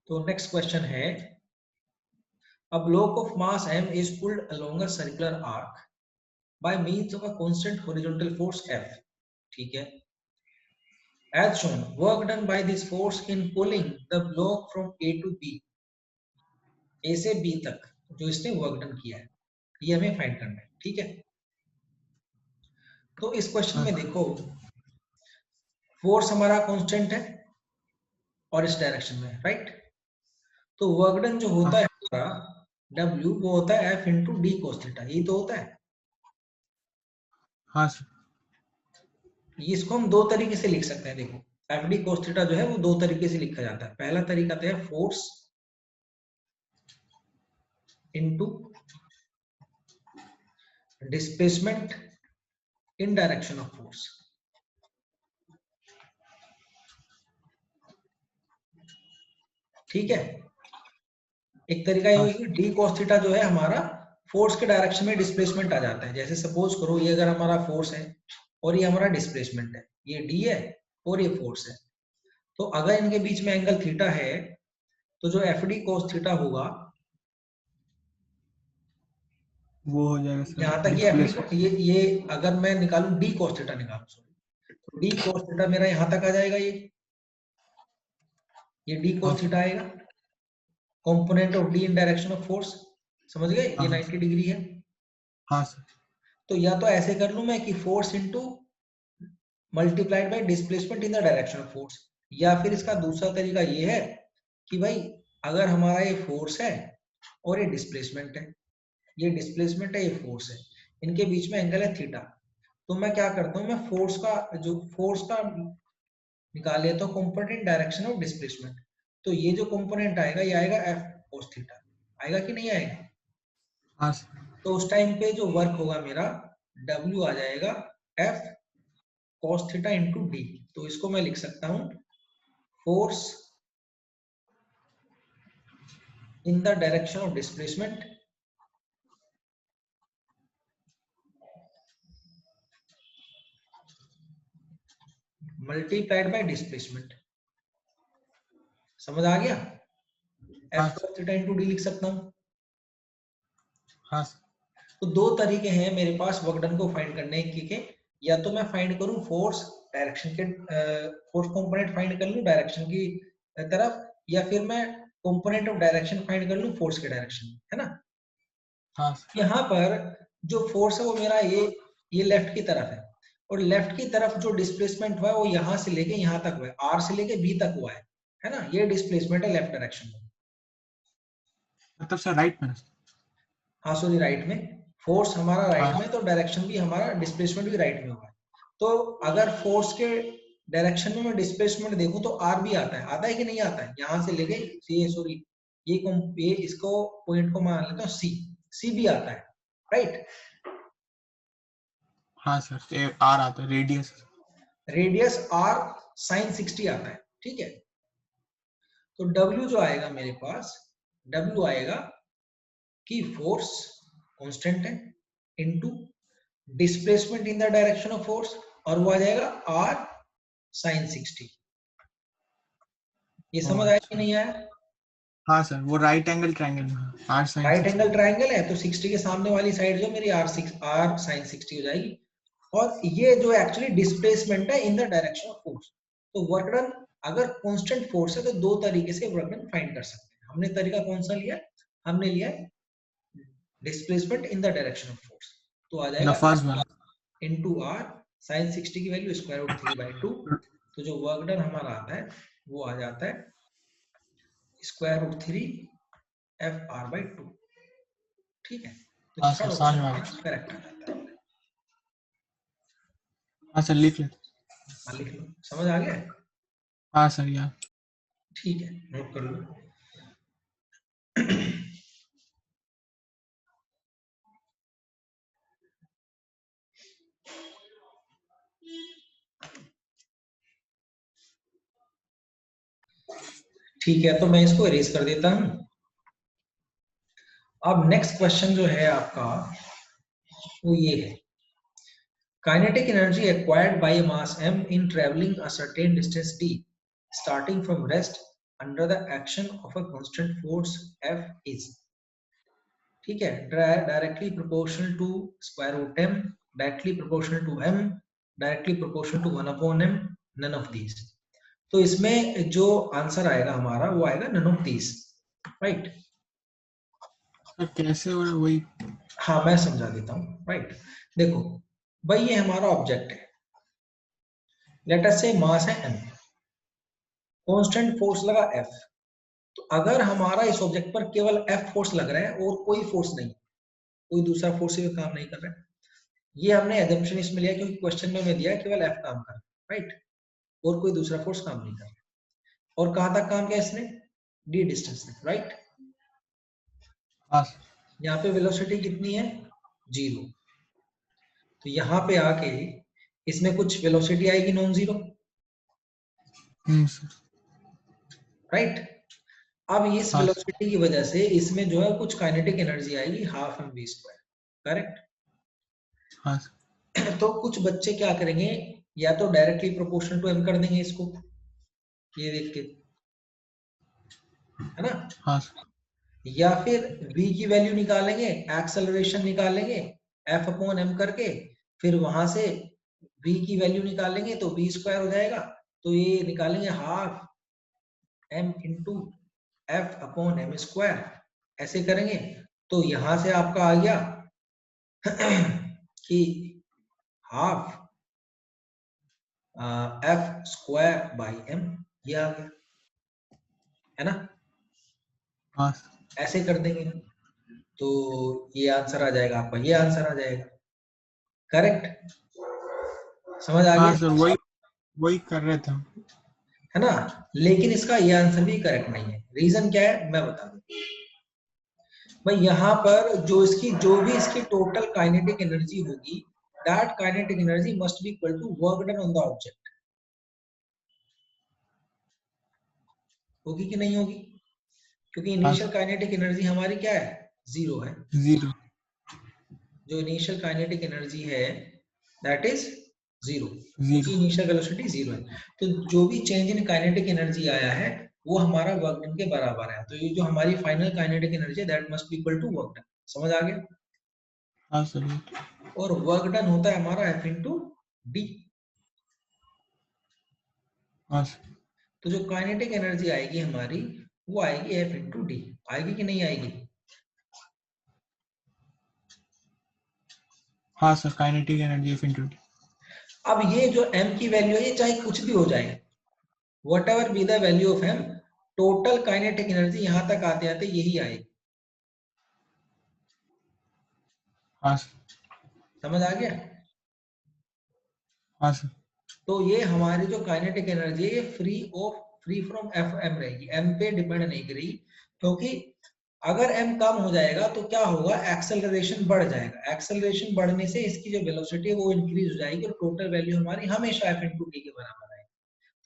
तो next question है, a block of mass m is pulled along a circular arc by means of a constant horizontal force F. ठीक है, as shown, work done by this force in pulling the block from A to B, A से B तक जो इसने work done किया है ये हमें फाइंड करना है। ठीक है, तो इस क्वेश्चन में देखो फोर्स हमारा कांस्टेंट है और इस डायरेक्शन में, राइट। तो वर्क डन जो होता है हमारा W वो होता है F into d cos theta, यही तो होता है। हाँ सर। इसको हम दो तरीके से लिख सकते हैं। देखो एफ डी कोस थीटा जो है वो दो तरीके से लिखा जाता है। पहला तरीका तो है force into displacement in direction of force. ठीक है, एक तरीका ये होगी डी कोस थीटा जो है हमारा फोर्स के डायरेक्शन में डिस्प्लेसमेंट आ जाता है। जैसे सपोज करो ये अगर हमारा फोर्स है और ये हमारा डिस्प्लेसमेंट है, ये डी है और ये फोर्स है, तो अगर इनके बीच में एंगल थीटा है तो जो एफ डी कोस थीटा होगा वो हो जाएगा सर। यहाँ तक ये अगर मैं निकालूं डी कोस थीटा निकालूं, सॉरी डी कोस थीटा मेरा यहाँ तक आ जाएगा, ये डी कोस थीटा आएगा, component of D in direction of force. समझ गए, ये 90 डिग्री है। हाँ सर। तो या तो ऐसे कर लूं मैं कि force into multiplied by displacement in the direction of force, या फिर इसका दूसरा तरीका ये है कि भाई अगर हमारा ये फोर्स है और ये डिस्प्लेसमेंट है, ये डिस्प्लेसमेंट है, ये फोर्स है, इनके बीच में एंगल है थीटा, तो मैं क्या करता हूं, मैं फोर्स का निकाल लेता हूं कंपोनेंट डायरेक्शन ऑफ डिस्प्लेसमेंट। तो ये जो कंपोनेंट आएगा ये आएगा एफ कोस थीटा, आएगा कि नहीं आएगा? हाँ सर। तो उस टाइम पे जो वर्क होगा मेरा W आ जाएगा F cos theta into D. तो इसको मैं लिख सकता हूं force in the direction of displacement multiplied by displacement. समझ आ गया? F cos theta into D लिख सकता हूं। हाँ सर। तो दो तरीके हैं मेरे पास वर्क डन को फाइंड करने के, या तो मैं फाइंड करूं फोर्स डायरेक्शन के फोर्स कंपोनेंट फाइंड कर लूं डायरेक्शन की तरफ, या फिर मैं कंपोनेंट ऑफ डायरेक्शन फाइंड कर लूं फोर्स के डायरेक्शन में, है ना। हाँ सर। यहाँ पर जो फोर्स है वो मेरा ये लेफ्ट की तरफ है, और लेफ्ट की तरफ जो डिस्प्लेसमेंट हुआ है वो यहाँ से लेके यहाँ तक हुआ है, आर से लेके बी तक हुआ है ना। ये डिस्प्लेसमेंट है लेफ्ट डायरेक्शन में। मतलब सर राइट में? हाँ सॉरी, राइट में। फोर्स हमारा राइट में, तो डायरेक्शन भी हमारा डिस्प्लेसमेंट भी राइट में होगा। तो अगर फोर्स के डायरेक्शन में मैं डिस्प्लेसमेंट देखूं तो आर भी आता है कि नहीं आता है? यहाँ से लेके सॉरी ये इसको पॉइंट को मान लेता हूँ सी भी आता है, राइट। हाँ सर, आर आता है, रेडियस आर साइन 60 आता है। ठीक है, तो W जो आएगा मेरे पास, W आएगा कि फोर्स कांस्टेंट है into displacement in the direction of force, और वो आ जाएगा R sin 60। ये समझ आया कि नहीं आया? हाँ सर, वो right angle triangle are sine right angle triangle है, तो 60 के सामने वाली साइड जो मेरी R sin 60 हो जाएगी, और ये जो एक्चुअली डिस्प्लेसमेंट है in the direction of force. तो वर्क डन अगर कांस्टेंट फोर्स है तो दो तरीके से वर्क डन फाइंड कर सकते हैं। हमने तरीका कौन सा लिया? हमने लिया displacement in the direction of force, तो आ जाएगा इनटू R sin 60 की वैल्यू स्क्वायर रूट 3/2। तो जो वर्क डन हमारा आता है वो आ जाता है स्क्वायर रूट 3 FR/2। ठीक है, तो थर्ड ऑप्शन करेक्ट आ जाता है। हाँ सर, लिख लो। हाँ लिख लो, समझ आ गया? हाँ सर, यार ठीक है, नोट कर लो। ठीक है, तो मैं इसको इरेज कर देता हूं। अब नेक्स्ट क्वेश्चन जो है आपका वो ये है, kinetic energy acquired by mass m in traveling a certain distance d starting from rest under the action of a constant force F is, ठीक है, directly proportional to square root m, directly proportional to m, directly proportional to 1 upon m, none of these. तो इसमें जो answer आएगा हमारा वो आएगा none of these, right. कैसे हो रहा है वही। हाँ मैं समझा देता हूँ, राइट। देखो भाई ये हमारा ऑब्जेक्ट है, लेट अस से मास है m, कांस्टेंट फोर्स लगा F। तो अगर हमारा इस ऑब्जेक्ट पर केवल F फोर्स लग रहा है और कोई फोर्स नहीं, कोई दूसरा फोर्स भी काम नहीं कर रहा है, ये हमने एजम्पशन इसमें लिया क्योंकि क्वेश्चन में मैं दिया है केवल F काम कर रहा है, राइट, और कोई दूसरा फोर्स काम नहीं कर रहा। और कहां तक काम किया इसने, d डिस्टेंस तक, राइट। हाँ यहाँ पे वेलोसिटी कितनी है, 0। तो यहाँ पे आके इसमें कुछ वेलोसिटी आएगी नॉन जीरो, सर। राइट। अब इस हाँ वेलोसिटी की वजह से इसमें जो है कुछ काइनेटिक एनर्जी आएगी half M V square, correct. हाँ तो कुछ बच्चे क्या करेंगे, या तो डायरेक्टली प्रोपोर्शनल टू एम कर देंगे इसको, ये देख के, है ना, हाँ या फिर v की वैल्यू निकालेंगे, एक्सेलरेशन निकालेंगे f अपॉन m करके, फिर वहां से v की वैल्यू निकालेंगे तो v स्क्वायर हो जाएगा, तो ये निकालेंगे half m into F upon M square, ऐसे करेंगे। तो यहां से आपका आ गया कि half F square by M, ये आ गया, है ना, हाँ ऐसे कर देंगे तो ये आंसर आ जाएगा आपका, ये आंसर आ जाएगा, करेक्ट, समझ आ हाँ गया, सर, वही वही कर रहे थे हम। है ना। लेकिन इसका ये आंसर भी करेक्ट नहीं है, रीजन क्या है मैं बता दूं भाई। यहाँ पर जो भी इसकी टोटल काइनेटिक एनर्जी होगी, that kinetic energy must be equal to work done on the object, होगी कि नहीं होगी, क्योंकि हाँ इनिशियल काइनेटिक एनर्जी हमारी क्या है, 0 है। 0। जो इनिशियल काइनेटिक एनर्जी है दैट इज 0, 0। क्योंकि इनिशियल वेलोसिटी 0 है। तो जो भी चेंज इन काइनेटिक एनर्जी आया है वो हमारा वर्क डन के बराबर है, तो ये जो हमारी फाइनल काइनेटिक एनर्जी है that must be equal to work done, समझ आ गया। हाँ सर। और वर्क डन होता है हमारा F इंटू डी। हाँ सर। तो जो काइनेटिक एनर्जी आएगी हमारी वो आएगी F इंटू डी, आएगी कि नहीं आएगी, हाँ sir, kinetic energy F × D। अब ये जो m की वैल्यू है ये चाहे कुछ भी हो जाए, what ever be the value of m, total kinetic energy यहां तक आते आते यही आएगी, हाँ सर। समझ आ गया। हाँ सर। तो ये हमारी जो काइनेटिक एनर्जी है ये फ्री फ्रॉम एफ एम रहेगी, एम पे डिपेंड नहीं करेगी, क्योंकि अगर एम कम हो जाएगा तो क्या होगा, एक्सेलरेशन बढ़ जाएगा, एक्सेलरेशन बढ़ने से इसकी जो वेलोसिटी है वो इंक्रीज हो जाएगी और टोटल वैल्यू हमारी हमेशा एफ इंटू डी के बराबर आएगी।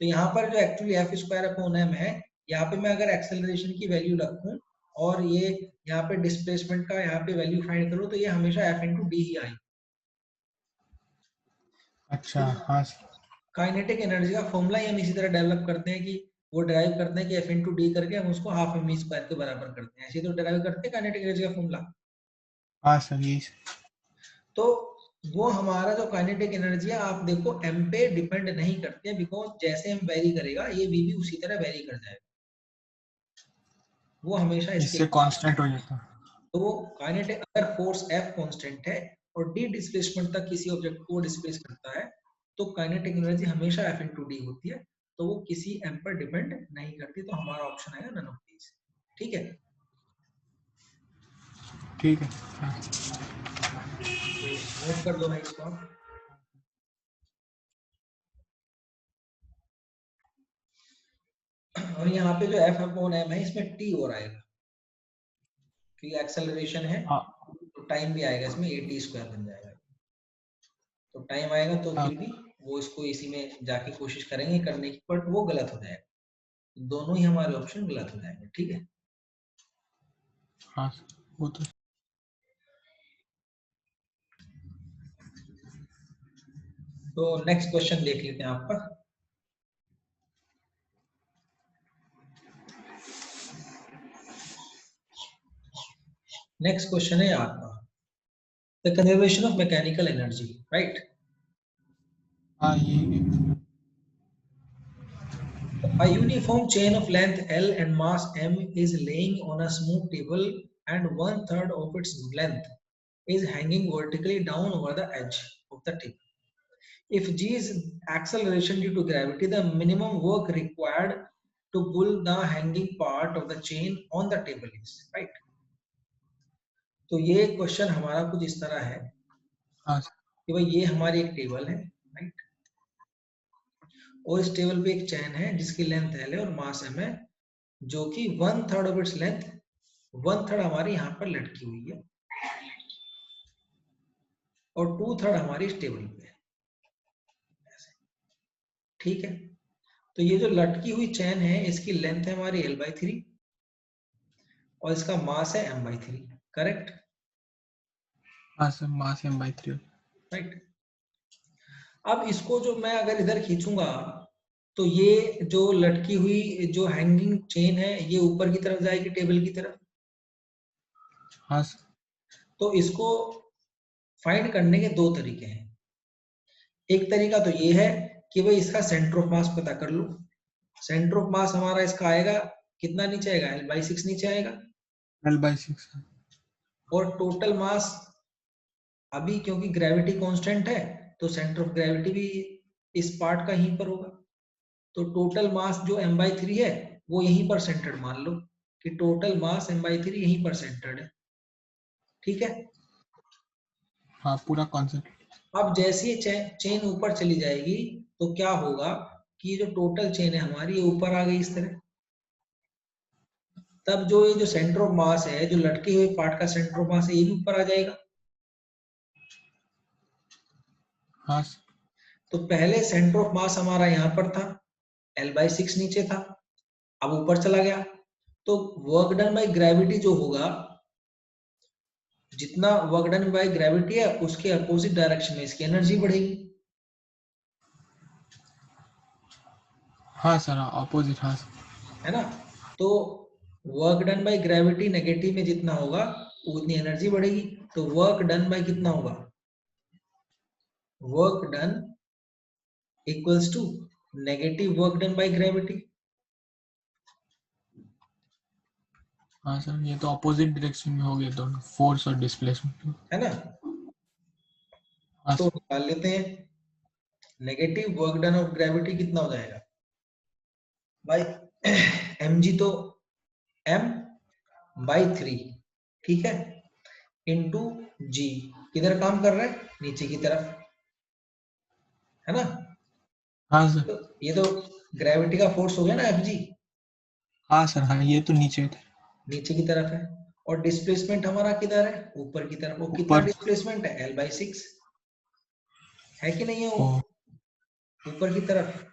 तो यहाँ पर जो actually F square upon M है, यहाँ पे मैं अगर एक्सेलरेशन की वैल्यू रखूं और ये यहाँ पे डिस्प्लेसमेंट का यहाँ पे वैल्यू फाइंड करूं तो ये हमेशा एफ इंटू डी ही आएगी। अच्छा। हाँ सर। काइनेटिक एनर्जी का फॉर्मूला ही हम इसी तरह डेवलप करते हैं कि वो डिराइव करते हैं कि एफ इंटू डी करके हम उसको हाफ एम स्क्वायर के बराबर करते हैं, ऐसे तो डिराइव करते हैं काइनेटिक एनर्जी का फॉर्मूला। हाँ सर, यही सर। तो वो हमारा जो काइनेटिक एनर्जी है आप देखो एम पे डिपेंड नहीं करते हैं, बिकॉज जैसे हम वेरी करेगा ये वी भी उसी तरह वेरी कर जाएगा, वो हमेशा इसके। इससे कांस्टेंट हो जाता है। तो काइनेटिक अगर फोर्स एफ कांस्टेंट है और डी डिस्प्लेसमेंट तक किसी ऑब्जेक्ट को डिस्प्लेस करता है तो काइनेटिक एनर्जी हमेशा एफ इंटू डी होती है, तो वो किसी एम पर डिपेंड नहीं करती, तो हमारा ऑप्शन आएगा नन ऑफ दीज, ठीक है। ठीक है। तो नोट कर दो भाई इसको आप। और यहाँ पे जो एफ अपॉन एम है इसमें टी और आएगा क्योंकि एक्सेलरेशन है, हाँ। तो टाइम भी आएगा इसमें, ए टी स्क्वायर बन जाएगा, तो टाइम आएगा तो हाँ। फिर भी वो इसको इसी में जाके कोशिश करेंगे करने की, बट वो गलत हो जाएगा, दोनों ही हमारे ऑप्शन गलत हो जाएंगे, ठीक है। हाँ सर, वो तो। तो नेक्स्ट क्वेश्चन देख लेते हैं आपका। नेक्स्ट क्वेश्चन है आपका, the conservation of mechanical energy, right. हाँ ये A uniform chain of length L and mass M is laying on a smooth table and 1/3 of its length is hanging vertically down over the edge of the table. If g is acceleration due to gravity, the minimum work required to pull the hanging part of the chain on the table is, right? तो ये question हमारा कुछ इस तरह है हाँ कि भाई ये हमारी एक टेबल है, राइट, और इस टेबल पे एक चैन है जिसकी लेंथ L है और मास M है, जो कि 1/3 ऑफ इट्स लेंथ, 1/3 हमारी यहाँ पर लटकी हुई है और 2/3 हमारी इस टेबल पे है, ठीक है। तो ये जो लटकी हुई चैन है इसकी लेंथ है हमारी L/3 और इसका मास है M/3, करेक्ट, हाँ सर, मास M/3, राइट। अब इसको जो मैं अगर इधर खींचूंगा तो ये जो लटकी हुई जो हैंगिंग चेन है ये ऊपर की तरफ जाएगी टेबल की तरफ। हाँ सर, तो इसको फाइंड करने के दो तरीके हैं। एक तरीका तो ये है कि भाई इसका सेंटर ऑफ मास पता कर लो। सेंटर ऑफ मास हमारा इसका आएगा कितना, नीचे आएगा L/6 नीचे आएगा, L/6 और टोटल मास अभी क्योंकि ग्रेविटी कांस्टेंट है तो सेंटर ऑफ ग्रेविटी भी इस पार्ट का यहीं पर होगा। तो टोटल मास जो M/3 है वो यहीं पर सेंटर्ड मान लो कि टोटल मास M/3 यहीं पर सेंटर्ड है, ठीक है। हाँ पूरा कॉन्सेप्ट। अब जैसे ही चेन ऊपर चली जाएगी तो क्या होगा कि जो टोटल चेन है हमारी ये ऊपर आ गई इस तरह। तब जो ये जो सेंटर ऑफ मास है, जो लटके हुए पार्ट का सेंटर ऑफ मास है, ये भी ऊपर आ जाएगा। हाँ तो पहले सेंटर ऑफ मास हमारा यहाँ पर था, L/6 नीचे था, अब ऊपर चला गया। तो वर्क डन बाय ग्रेविटी जो होगा, जितना वर्क डन बाय ग्रेविटी है उसके अपोजिट डायरेक्शन में इसकी एनर्जी बढ़ेगी, हाँ सर, ऑपोजिट, हाँ सर, है ना। तो work done by gravity negative में जितना होगा उतनी एनर्जी बढ़ेगी। तो वर्क डन बाय कितना होगा, work done equals to negative work done by gravity, हाँ सर। ये तो ऑपोजिट डायरेक्शन में हो गया दोनों, फोर्स और डिस्प्लेसमेंट, है ना। हाँ तो सर। निकाल लेते हैं, negative work done of gravity कितना हो जाएगा भाई, mg तो M/3, ठीक है, इंटू जी, किधर काम कर रहा है, नीचे की तरफ, है ना। हाँ सर, तो ये तो ग्रेविटी का फोर्स हो गया ना Fg, हाँ सर, हाँ ये तो नीचे था, नीचे की तरफ है। और डिस्प्लेसमेंट हमारा किधर है, ऊपर की तरफ। वो कितना ऊपर। डिस्प्लेसमेंट है, L/6 है कि नहीं है वो, ओ ऊपर की तरफ।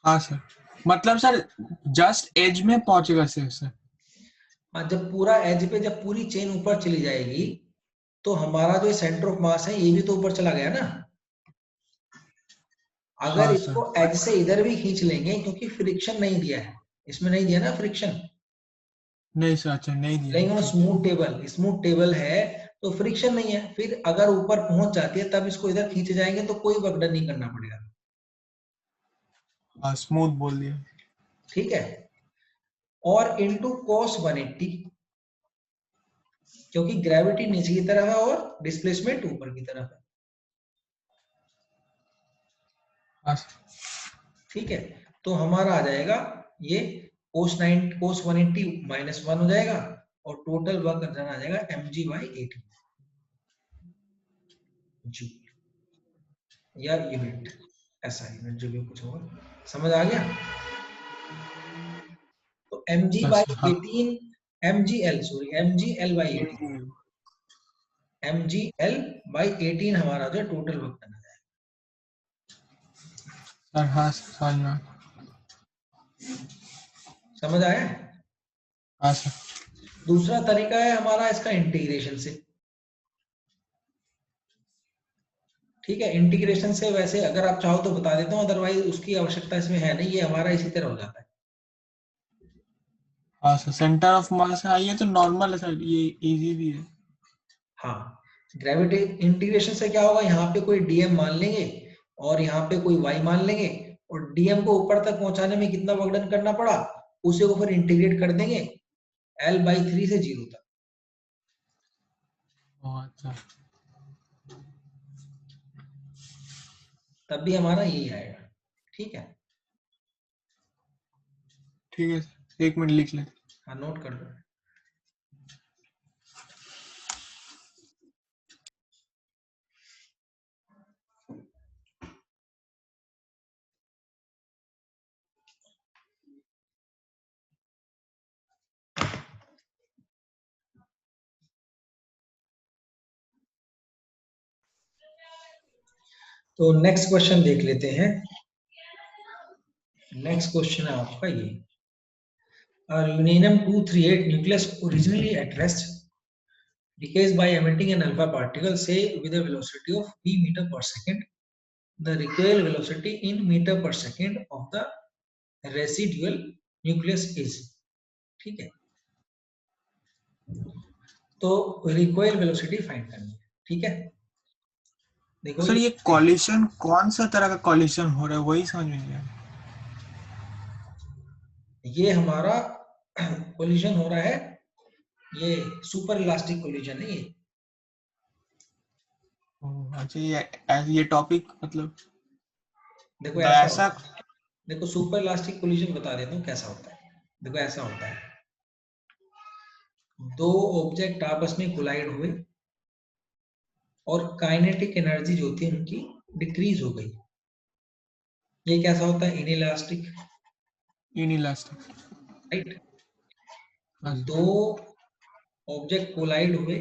हाँ सर, मतलब सर जस्ट एज में पहुंचेगा सर। हाँ, जब पूरा एज पे, जब पूरी चेन ऊपर चली जाएगी तो हमारा जो सेंटर ऑफ मास है ये भी तो ऊपर चला गया ना। अगर हाँ इसको सर, एज से इधर भी खींच लेंगे, क्योंकि फ्रिक्शन नहीं दिया है इसमें, नहीं दिया ना फ्रिक्शन, नहीं सर, अच्छा नहीं लेकिन वो दिया। स्मूथ टेबल, स्मूथ टेबल है तो फ्रिक्शन नहीं है। फिर अगर ऊपर पहुंच जाती है तब इसको इधर खींचे जाएंगे तो कोई वर्कडन नहीं करना पड़ेगा, हाँ स्मूथ बोल दिया। ठीक है। और इंटू cos 180, क्योंकि ग्रेविटी नीचे की तरफ है और डिस्प्लेसमेंट ऊपर की तरफ है, हाँ सर, ठीक है। तो हमारा आ जाएगा ये cos 180 -1 हो जाएगा और टोटल वर्क डन आ जाएगा mg/18 जूल, या यूनिट, ऐसा यूनिट जो भी कुछ होगा, समझ आ गया। तो अच्छा, हाँ mgL सॉरी mgL/18 हमारा जो टोटल वर्क डन आ जाएगा। सर, हाँ समझ में समझ आया। हाँ सर, दूसरा तरीका है हमारा इसका इंटीग्रेशन से, ठीक है। इंटीग्रेशन से वैसे अगर आप चाहो तो बता देता हूँ, अदरवाइज उसकी आवश्यकता इसमें है नहीं, ये हमारा इसी तरह हो जाता है। हाँ सर, सेंटर ऑफ मास है, ये तो नॉर्मल है सर, ये इजी भी है। हाँ, ग्रेविटी इंटीग्रेशन से क्या होगा, यहाँ पे कोई डीएम मान लेंगे और यहाँ पे कोई वाई मान लेंगे, और डीएम को ऊपर तक पहुंचाने में कितना वर्क डन करना पड़ा, उसे को फिर इंटीग्रेट कर देंगे L/3 से 0 तक। अच्छा, तब भी हमारा यही आएगा। ठीक है, ठीक है सर, 1 मिनट लिख लेते। हाँ नोट कर लो। तो नेक्स्ट क्वेश्चन देख लेते हैं। नेक्स्ट क्वेश्चन है आपका ये, uranium 238 nucleus originally at rest decays by emitting an alpha particle, say with a velocity of v meter per second. The recoil velocity in meter per second of the residual nucleus is। ठीक है, तो recoil velocity find करनी है। ठीक है, देखो sir ये coalition कौन सा तरह का कॉलिशन हो रहा है, वही समझ में नहीं आ रहा। ये हमारा कोलिजन हो रहा है, ये सुपर इलास्टिक कोलिजन है ये। अच्छा, ये टॉपिक मतलब देखो तो ऐसा ऐसा। होता है, देखो सुपर इलास्टिक कोलिजन बता देता हूँ कैसा होता है। देखो ऐसा होता है, दो ऑब्जेक्ट आपस में कोलाइड हुए और काइनेटिक एनर्जी जो थी उनकी डिक्रीज हो गई। ये कैसा होता है, इनइलास्टिक, इनइलास्टिक। राइट। हाँ सर। दो ऑब्जेक्ट कोलाइड हुए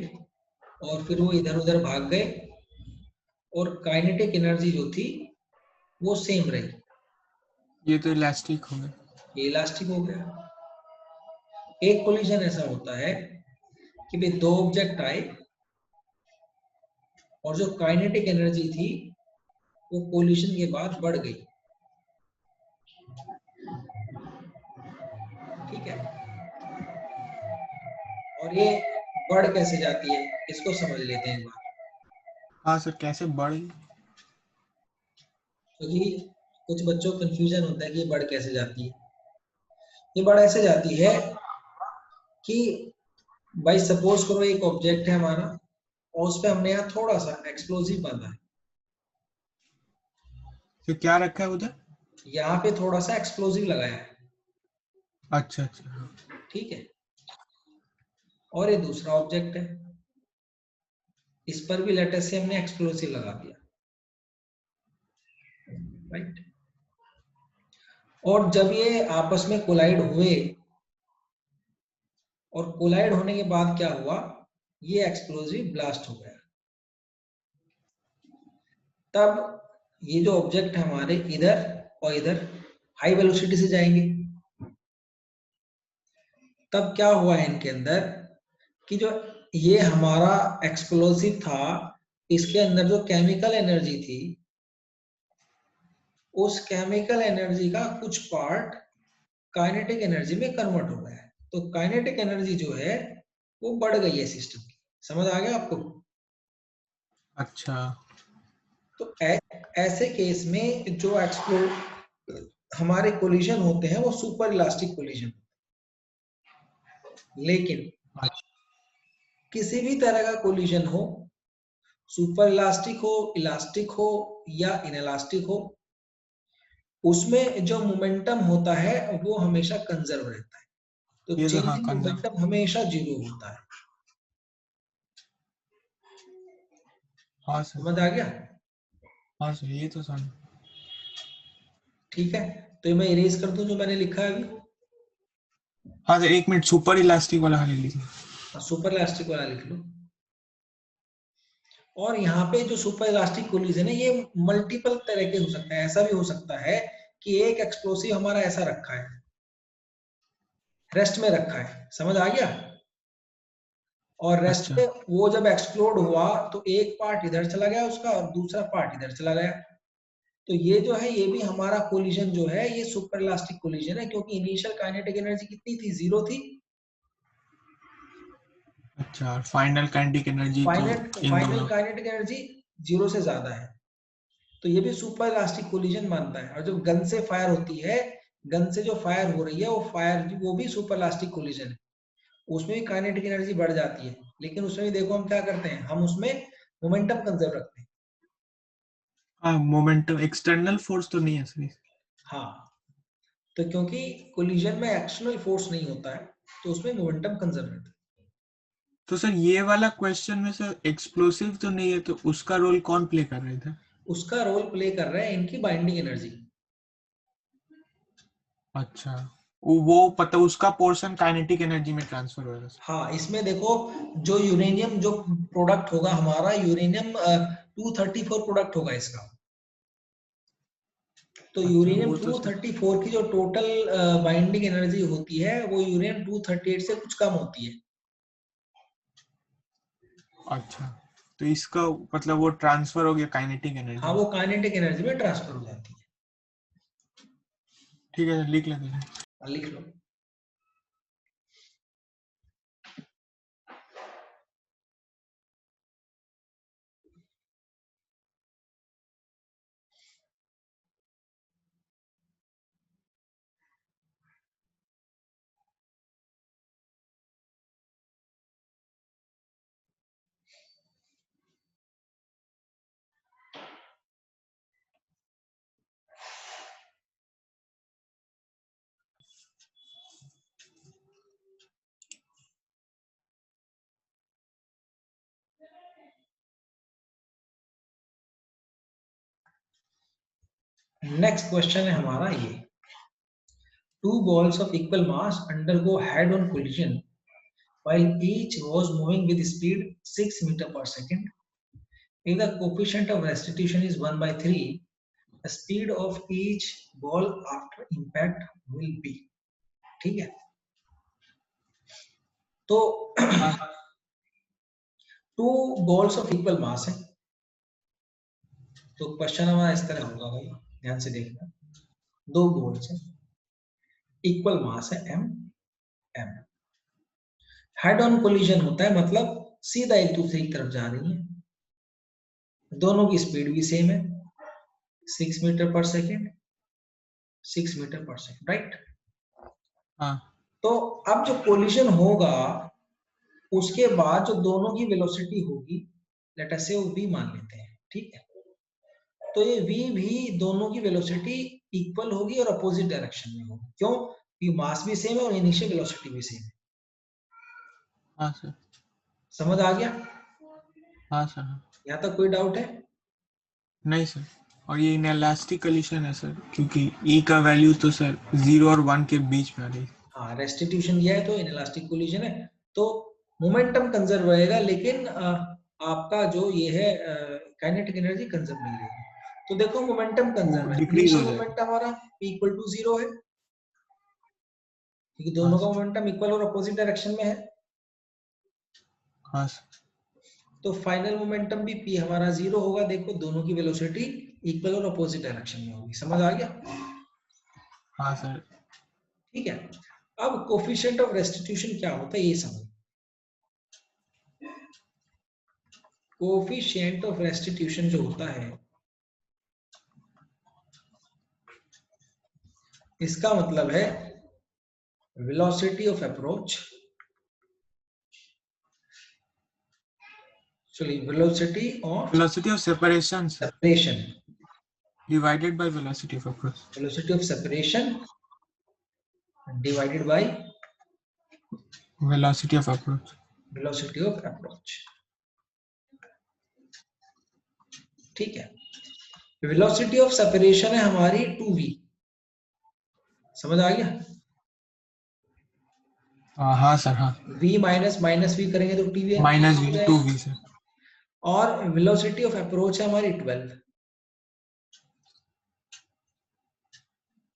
और फिर वो इधर उधर भाग गए और काइनेटिक एनर्जी जो थी वो सेम रही, ये तो इलास्टिक हो गया। ये इलास्टिक हो गया। एक कोलिजन ऐसा होता है कि भाई दो ऑब्जेक्ट आए और जो काइनेटिक एनर्जी थी वो कोलिजन के बाद बढ़ गई। ठीक है, और ये बढ़ कैसे जाती है इसको समझ लेते हैं एक बार। हाँ सर, कैसे बढ़ी। क्योंकि कुछ बच्चों को कंफ्यूजन होता है कि ये बढ़ कैसे जाती है। ये बढ़ ऐसे जाती है कि भाई सपोज करो एक ऑब्जेक्ट है हमारा और उस पे हमने यहाँ थोड़ा सा एक्सप्लोजिव बांधा है, तो क्या रखा है उधर। यहाँ पे थोड़ा सा एक्सप्लोजिव लगाया है। अच्छा अच्छा। ठीक है, और ये दूसरा ऑब्जेक्ट है, इस पर भी लेटेस्ट से हमने एक्सप्लोसिव लगा दिया, राइट। और जब ये आपस में कोलाइड हुए और कोलाइड होने के बाद क्या हुआ, ये एक्सप्लोसिव ब्लास्ट हो गया। तब ये जो ऑब्जेक्ट है हमारे इधर और इधर हाई वेलोसिटी से जाएंगे। तब क्या हुआ है इनके अंदर कि जो ये हमारा एक्सप्लोसिव था, इसके अंदर जो केमिकल एनर्जी थी, उस केमिकल एनर्जी का कुछ पार्ट काइनेटिक एनर्जी में कन्वर्ट हो गया है। तो काइनेटिक एनर्जी जो है वो बढ़ गई है सिस्टम की। समझ आ गया आपको। अच्छा। तो ऐसे केस में जो एक्सप्लोड हमारे कोलिजन होते हैं वो सुपर इलास्टिक कोलिजन। लेकिन किसी भी तरह का कोलिजन हो, सुपर इलास्टिक हो या इनइलास्टिक हो, उसमें जो मोमेंटम होता है वो हमेशा कंजर्व रहता है। तो ये तो चेंज हाँ, इन कंजर्व। मोमेंटम हमेशा जीरो होता है। हाँ सर। समझ आ गया। हाँ सर, ये तो समझ। ठीक है, तो ये मैं इरेज कर दूं जो मैंने लिखा है अभी। हाँ सर, 1 मिनट, सुपर इलास्टिक वाला खाली लीजिए। सुपर इलास्टिक वाला लिख लो। और यहाँ पे जो सुपर इलास्टिक कोलिजन है ये मल्टीपल तरह के हो सकते हैं। ऐसा भी हो सकता है कि एक एक्सप्लोसिव हमारा ऐसा रखा है, रेस्ट में रखा है, समझ आ गया। और रेस्ट अच्छा। में वो जब एक्सप्लोड हुआ तो एक पार्ट इधर चला गया उसका और दूसरा पार्ट इधर चला गया। तो ये जो है ये भी हमारा कोलिजन जो है ये सुपर इलास्टिक कोलिजन है, क्योंकि इनिशियल काइनेटिक एनर्जी कितनी थी, 0 थी। अच्छा, और फाइनल काइनेटिक एनर्जी तो इन फाइनल दोनों। काइनेटिक एनर्जी 0 से ज्यादा है, तो ये भी सुपर इलास्टिक कोलिजन मानता है। और जब गन से फायर होती है, गन से जो फायर हो रही है वो भी सुपर इलास्टिक कोलिजन है, उसमें भी काइनेटिक एनर्जी बढ़ जाती है, लेकिन उसमें भी देखो हम क्या करते हैं, हम उसमें मोमेंटम कंजर्व रखते हैं। हाँ, मोमेंटम एक्सटर्नल फोर्स तो नहीं है सर। हाँ, तो क्योंकि कोलिजन में एक्सटर्नल फोर्स नहीं होता है, तो उसमें मोमेंटम कंजर्व रहता है। तो सर ये वाला क्वेश्चन में सर एक्सप्लोसिव तो नहीं है, तो उसका रोल कौन प्ले कर रहे थे? उसका रोल प्ले कर रहा है इनकी बाइंडिंग एनर्जी। अच्छा, वो पता उसका पोर्शन काइनेटिक एनर्जी में ट्रांसफर होगा सर। हाँ, इसमें देखो जो यूरेनियम जो प्रोडक्ट होगा हमारा, यूरेनियम 234 प्रोडक्ट होगा इसका। तो अच्छा, यूरेनियम वो तो सर। 234 की जो टोटल बाइंडिंग एनर्जी होती है वो यूरेनियम 238 से कुछ कम होती है। अच्छा, तो इसका मतलब वो ट्रांसफर हो गया काइनेटिक एनर्जी हाँ, में। वो काइनेटिक एनर्जी में ट्रांसफर हो जाती है। ठीक है, लिख लेते हैं। लिख लो। नेक्स्ट क्वेश्चन है हमारा ये, two balls of equal mass undergo head-on collision while each was moving with speed 6 meter per second. If the coefficient of restitution is 1 by 3, the speed of each ball after impact will be. ठीक है, तो two balls of equal मास है, तो question हमारा इस तरह होगा भाई, ध्यान से देखना। दो बॉल्स है, इक्वल मास है m, m, head on collision होता है मतलब सीधा एक दूसरे की तरफ जा रही है, दोनों की स्पीड भी सेम है, 6 मीटर पर सेकेंड, 6 मीटर पर सेकेंड, राइट। हाँ तो अब जो कोलिजन होगा उसके बाद जो दोनों की वेलोसिटी होगी, लेट अस से वो v मान लेते हैं, ठीक है। तो ये v भी दोनों की वेलोसिटी इक्वल होगी और अपोजिट डायरेक्शन में होगी, क्यों, कि मास भी सेम है और इनिशियल वेलोसिटी भी सेम है। हाँ सर। समझ आ गया? हाँ सर। हाँ। यहाँ तक कोई डाउट है? नहीं सर, और ये इनएलास्टिक कोलिशन है सर, क्योंकि E का वैल्यू तो सर 0 और 1 के बीच में आ रही है। हाँ, रेस्टिट्यूशन दिया है तो इनइलास्टिक कोलिजन है, तो मोमेंटम कंजर्व रहेगा, लेकिन आपका जो ये है काइनेटिक एनर्जी कंजर्व नहीं रहेगी। तो देखो मोमेंटम वो कंजर्व है, डिक्रीज हो इनिशियल जाएगा। मोमेंटम हमारा इक्वल टू 0 है, क्योंकि हाँ दोनों का सर। मोमेंटम इक्वल और अपोजिट डायरेक्शन में है। हाँ सर। तो फाइनल मोमेंटम भी p हमारा 0 होगा, देखो दोनों की वेलोसिटी इक्वल और अपोजिट डायरेक्शन में होगी। समझ आ गया? हाँ सर। ठीक है, अब कोफिशिएंट ऑफ रेस्टिट्यूशन क्या होता है ये समझो। कोफिशिएंट ऑफ रेस्टिट्यूशन जो होता है, इसका मतलब है velocity of approach, sorry velocity of velocity of separation sir, separation, divided by velocity of approach. Velocity of separation divided by velocity of approach. Velocity of approach. ठीक है, वेलोसिटी ऑफ सेपरेशन है हमारी 2v। समझ आ गया? हाँ sir. हाँ, v minus minus v करेंगे तो tv माइनस हो वी जाएगा। 2v sir. और वेलोसिटी ऑफ अप्रोच है हमारी 12,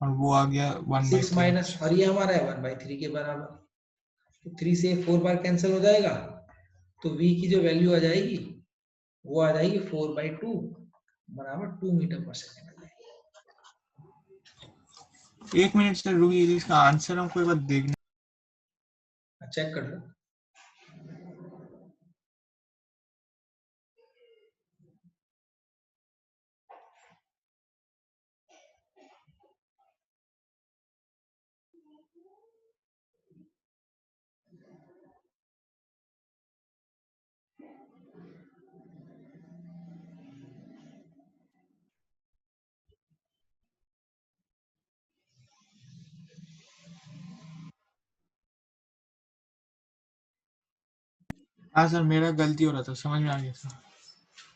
और वो आ गया 6 1/3। माइनस, और ये हमारा है 1/3 के बराबर, तो 3 से 4 बार कैंसिल हो जाएगा, तो v की जो वैल्यू आ जाएगी वो आ जाएगी 4/2 बराबर 2 मीटर पर सेकेंड आ जाएगी। एक मिनट सर रुकिए, इसका आंसर हमको एक बार देखना। चेक कर लो। हाँ सर, मेरा गलती हो रहा था, समझ में आ गया सर।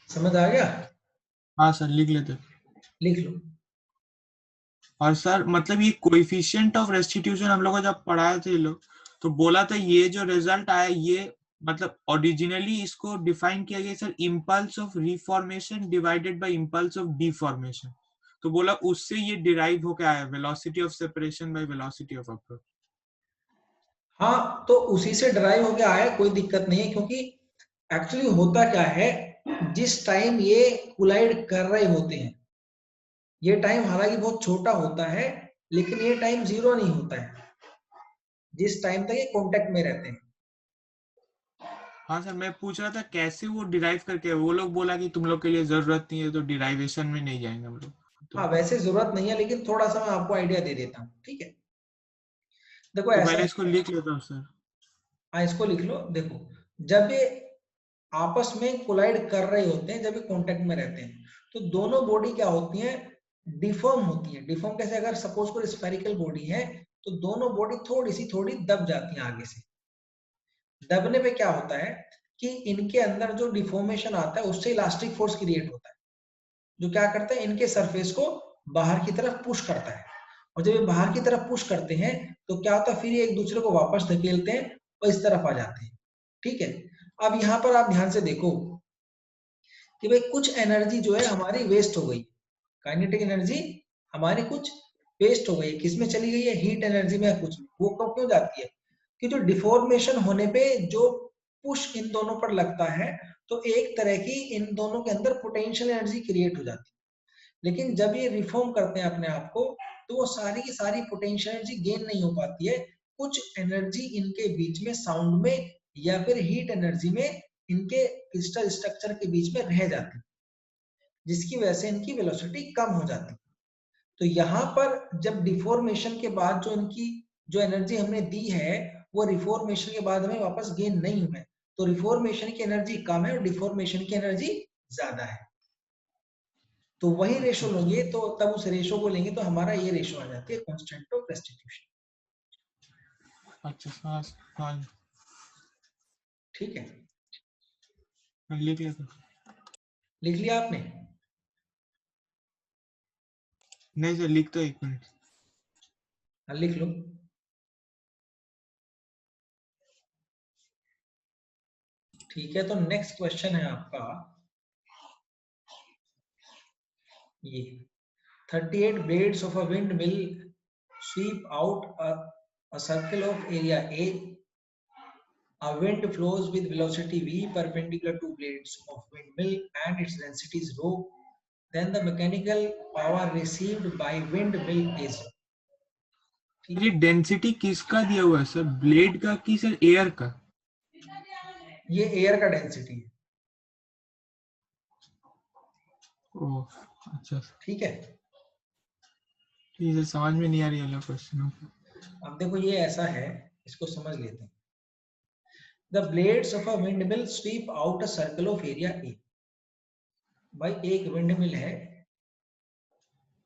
समझ आ गया? हाँ सर, लिख लेते। लिख लो। और सर मतलब ये कोएफिशिएंट ऑफ रेस्टिट्यूशन हम लोग को जब पढ़ाए थे लोग, तो बोला था ये जो रिजल्ट आया ये मतलब ओरिजिनली इसको डिफाइन किया गया sir, impulse of reformation divided by impulse of deformation. तो बोला उससे ये डिराइव होकर आया velocity of separation by velocity of approach. हाँ, तो उसी से ड्राइव हो गया आया, कोई दिक्कत नहीं है, क्योंकि एक्चुअली होता क्या है, जिस टाइम ये कोलाइड कर रहे होते हैं, ये टाइम हालांकि बहुत छोटा होता है, लेकिन ये टाइम जीरो नहीं होता है जिस टाइम तक ये कांटेक्ट में रहते हैं। हाँ सर, मैं पूछ रहा था कैसे वो डिराइव करके, वो लोग बोला कि तुम लोग के लिए जरूरत नहीं है तो डिराइवेशन में नहीं जाएंगे हम लोग तो। हाँ, वैसे जरूरत नहीं है, लेकिन थोड़ा सा मैं आपको आइडिया दे देता हूँ, ठीक है? देखो तो ऐसा पहले इसको है। लिख लेता हूँ सर। हाँ, इसको लिख लो। देखो, जब ये आपस में कोलाइड कर रहे होते हैं, जब ये कांटेक्ट में रहते हैं, तो दोनों बॉडी क्या होती हैं, डिफॉर्म होती है। डिफॉर्म कैसे? अगर सपोज कोई स्फेरिकल बॉडी है, तो दोनों बॉडी थोड़ी दब जाती हैं आगे से। दबने पे क्या होता है कि इनके अंदर जो डिफॉर्मेशन आता है उससे इलास्टिक फोर्स क्रिएट होता है, जो क्या करता है, इनके सरफेस को बाहर की तरफ पुश करता है। और जब ये बाहर की तरफ पुश करते हैं, तो क्या होता है, फिर ये एक दूसरे को वापस धकेलते हैं और इस तरफ आ जाते हैं, ठीक है? अब यहाँ पर आप ध्यान से देखो कि भाई कुछ एनर्जी जो है हमारी वेस्ट हो गई, काइनेटिक एनर्जी हमारी कुछ वेस्ट हो गई है। किसमें चली गई है? हीट एनर्जी में। कुछ वो क्यों जाती है? कि जो डिफॉर्मेशन होने पे जो पुश इन दोनों पर लगता है, तो एक तरह की इन दोनों के अंदर पोटेंशियल एनर्जी क्रिएट हो जाती है। लेकिन जब ये रिफॉर्म करते हैं अपने आप को, तो वो सारी की सारी पोटेंशियल एनर्जी गेन नहीं हो पाती है। कुछ एनर्जी इनके बीच में साउंड में या फिर हीट एनर्जी में इनके क्रिस्टल स्ट्रक्चर के बीच में रह जाती है, जिसकी वजह से इनकी वेलोसिटी कम हो जाती है। तो यहाँ पर जब डिफॉर्मेशन के बाद जो इनकी जो एनर्जी हमने दी है, वो रिफॉर्मेशन के बाद हमें वापस गेन नहीं हुआ है। तो रिफॉर्मेशन की एनर्जी कम है और डिफॉर्मेशन की एनर्जी ज्यादा है। तो वही अच्छा रेशो लोगे, तो तब उस रेशो को लेंगे तो हमारा ये रेशो आ जाती है कांस्टेंट ऑफ रेस्टिट्यूशन। अच्छा। हाँ हाँ, ठीक है? लिख लेता। लिख लिया आपने? नहीं सर, लिख तो एक मिनट। हाँ, लिख लो। ठीक है, तो नेक्स्ट क्वेश्चन है आपका ये। 38 blades of a windmill sweep out a circle of area A. A wind flows with velocity v perpendicular to blades of windmill and its density is rho. Then the mechanical power received by windmill is। ठीक ये है? Density किसका दिया हुआ है sir, blade का कि sir air का? ये एयर का डेंसिटी है। ओह अच्छा। ठीक है? ठीक है, समझ में नहीं आ रही है क्वेश्चन। अब देखो ये ऐसा है, इसको समझ लेते हैं। The blades of a windmill SVEEP out a circle of area A. भाई एक विंडमिल है,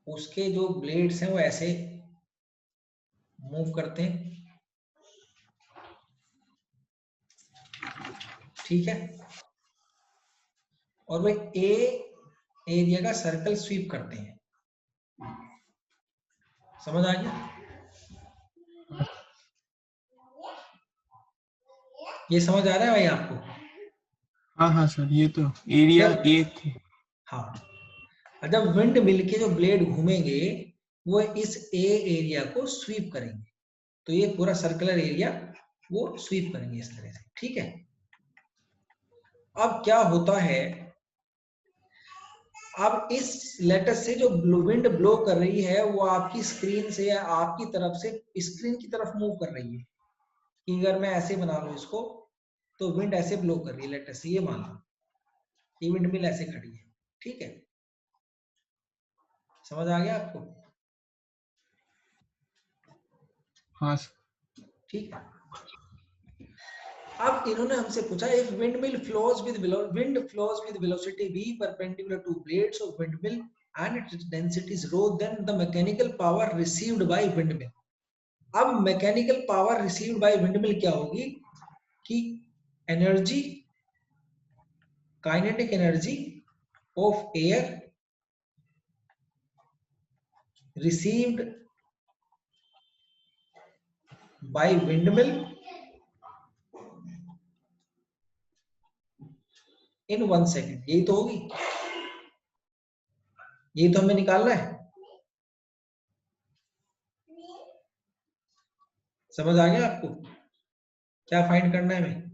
उसके जो ब्लेड्स हैं वो ऐसे मूव करते हैं, ठीक है? और वो ए एरिया का सर्कल स्वीप करते हैं। समझ आ गया? ये समझ आ रहा है भाई आपको? हाँ हाँ सर, ये तो एरिया जब एक। हाँ, जब विंड मिल के जो ब्लेड घूमेंगे, वो इस ए एरिया को स्वीप करेंगे, तो ये पूरा सर्कुलर एरिया वो स्वीप करेंगे इस तरह से, ठीक है? अब क्या होता है अब इस लेटर से जो विंड ब्लो कर रही है वो आपकी स्क्रीन से या आपकी तरफ से स्क्रीन की तरफ मूव कर रही है कि अगर मैं ऐसे बना लूं इसको तो विंड ऐसे ब्लो कर रही है लेटर से, ये मान लो ये विंड मिल ऐसे खड़ी है, ठीक है, समझ आ गया आपको? हाँ ठीक है। अब इन्होंने हमसे पूछा if wind flows with velocity v perpendicular to blades of windmill and its density is rho, then the mechanical power received by windmill. अब mechanical power received by windmill क्या होगी कि energy, kinetic energy of air received by windmill in 1 second, यही तो होगी, यही तो हमें निकालना है। समझ आ गया आपको क्या फाइंड करना है हमें?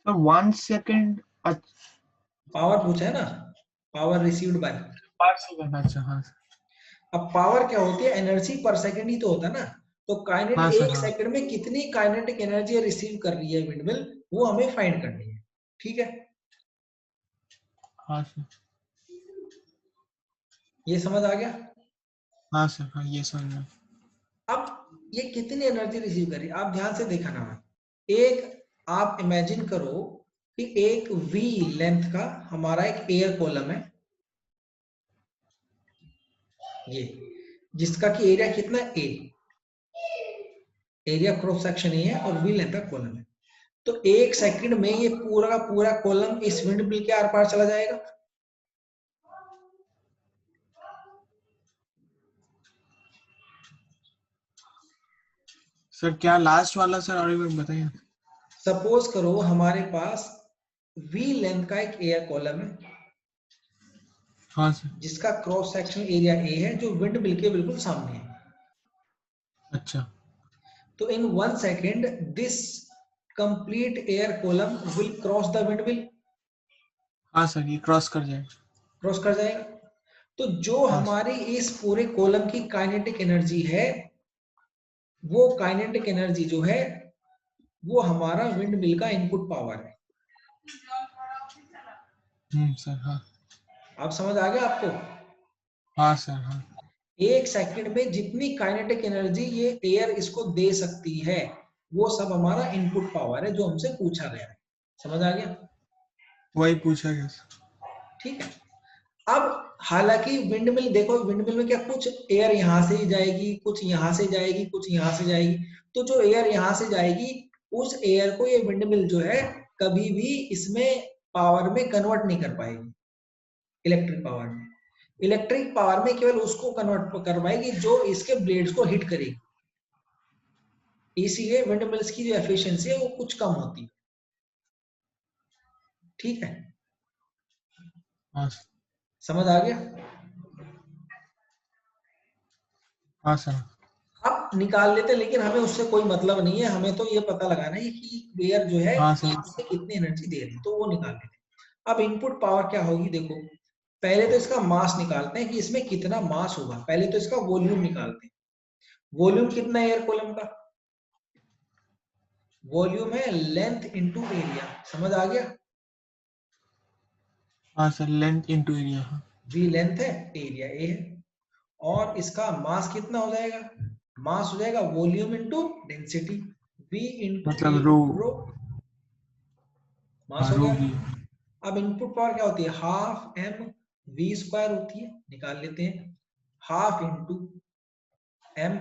तो 1 सेकेंड पावर पूछा है ना, पावर रिसीव्ड बाय। अच्छा हाँ अब पावर क्या होती है, एनर्जी पर सेकंड ही तो होता है ना, तो काइनेट हाँ सर एक हाँ सेकंड में कितनी काइनेटिक एनर्जी रिसीव कर रही है विंडमिल, वो हमें फाइंड करनी है, ठीक है, हाँ सर ये समझ आ गया? हाँ सर हाँ ये समझ में। अब ये कितनी एनर्जी रिसीव कर रही है आप ध्यान से देखा ना, एक आप इमेजिन करो कि एक वी लेंथ का हमारा एक एयर कॉलम है, ये जिसका कि एरिया कितना ए, एरिया क्रॉस सेक्शन ए है और वी लेंथ का कॉलम है, तो एक सेकंड में ये पूरा का पूरा कॉलम इस विंडमिल के आर पार चला जाएगा। सर क्या लास्ट वाला सर और एक बार बताइए। सपोज करो हमारे पास वी लेंथ का एक एयर कॉलम है हाँ सर जिसका क्रॉस सेक्शन एरिया ए है जो विंडमिल के बिल्कुल सामने है, अच्छा तो इन 1 second this complete air column will cross the windmill, हाँ सर ये क्रॉस कर जाएगा। क्रॉस कर जाएगा, तो जो हाँ हमारी इस पूरे कॉलम की काइनेटिक एनर्जी है वो काइनेटिक एनर्जी जो है वो हमारा विंडमिल का इनपुट पावर है। सर हाँ आप समझ आ गया आपको? हाँ सर हाँ एक सेकंड में जितनी काइनेटिक एनर्जी ये एयर इसको दे सकती है वो सब हमारा इनपुट पावर है जो हमसे पूछा गया है, समझ आ गया? वही पूछा गया सर। ठीक है। अब हालांकि विंडमिल देखो, विंडमिल में क्या कुछ एयर यहां से ही जाएगी, कुछ यहां से जाएगी, कुछ यहां से जाएगी, तो जो एयर यहां से जाएगी उस एयर को ये विंडमिल जो है कभी भी इसमें पावर में कन्वर्ट नहीं कर पाएगी, इलेक्ट्रिक पावर में। इलेक्ट्रिक पावर में केवल उसको कन्वर्ट कर पाएगी जो इसके ब्लेड्स को हिट करेगी, इसीलिए विंडमिल्स की जो एफिशिएंसी है वो कुछ कम होती है, ठीक है, हाँ समझ आ गया? हाँ सर अब निकाल लेते हैं, लेकिन हमें उससे कोई मतलब नहीं है, हमें तो ये पता लगाना है कि एयर जो है हाँ सर इससे कितनी एनर्जी दे रही है, तो वो निकाल लेते हैं। अब इनपुट पावर क्या होगी देखो, पहले तो इसका मास निकालते हैं कि इसमें कितना मास होगा, पहले तो इसका वॉल्यूम निकालते हैं। वॉल्यूम कितना है एयर कॉलम का, वॉल्यूम है लेंथ इंटू एरिया, समझ आ गया? हाँ सर लेंथ इनटू एरिया हाँ वी लेंथ है, एरिया ए है, और इसका मास कितना हो जाएगा, मास हो जाएगा volume into density, V into A मतलब रो इंटू रो, मास हाँ हो रो गया। भी अब इनपुट पावर क्या होती है, हाफ एम वी स्क्वायर होती है, निकाल लेते हैं, हाफ इंटू एम,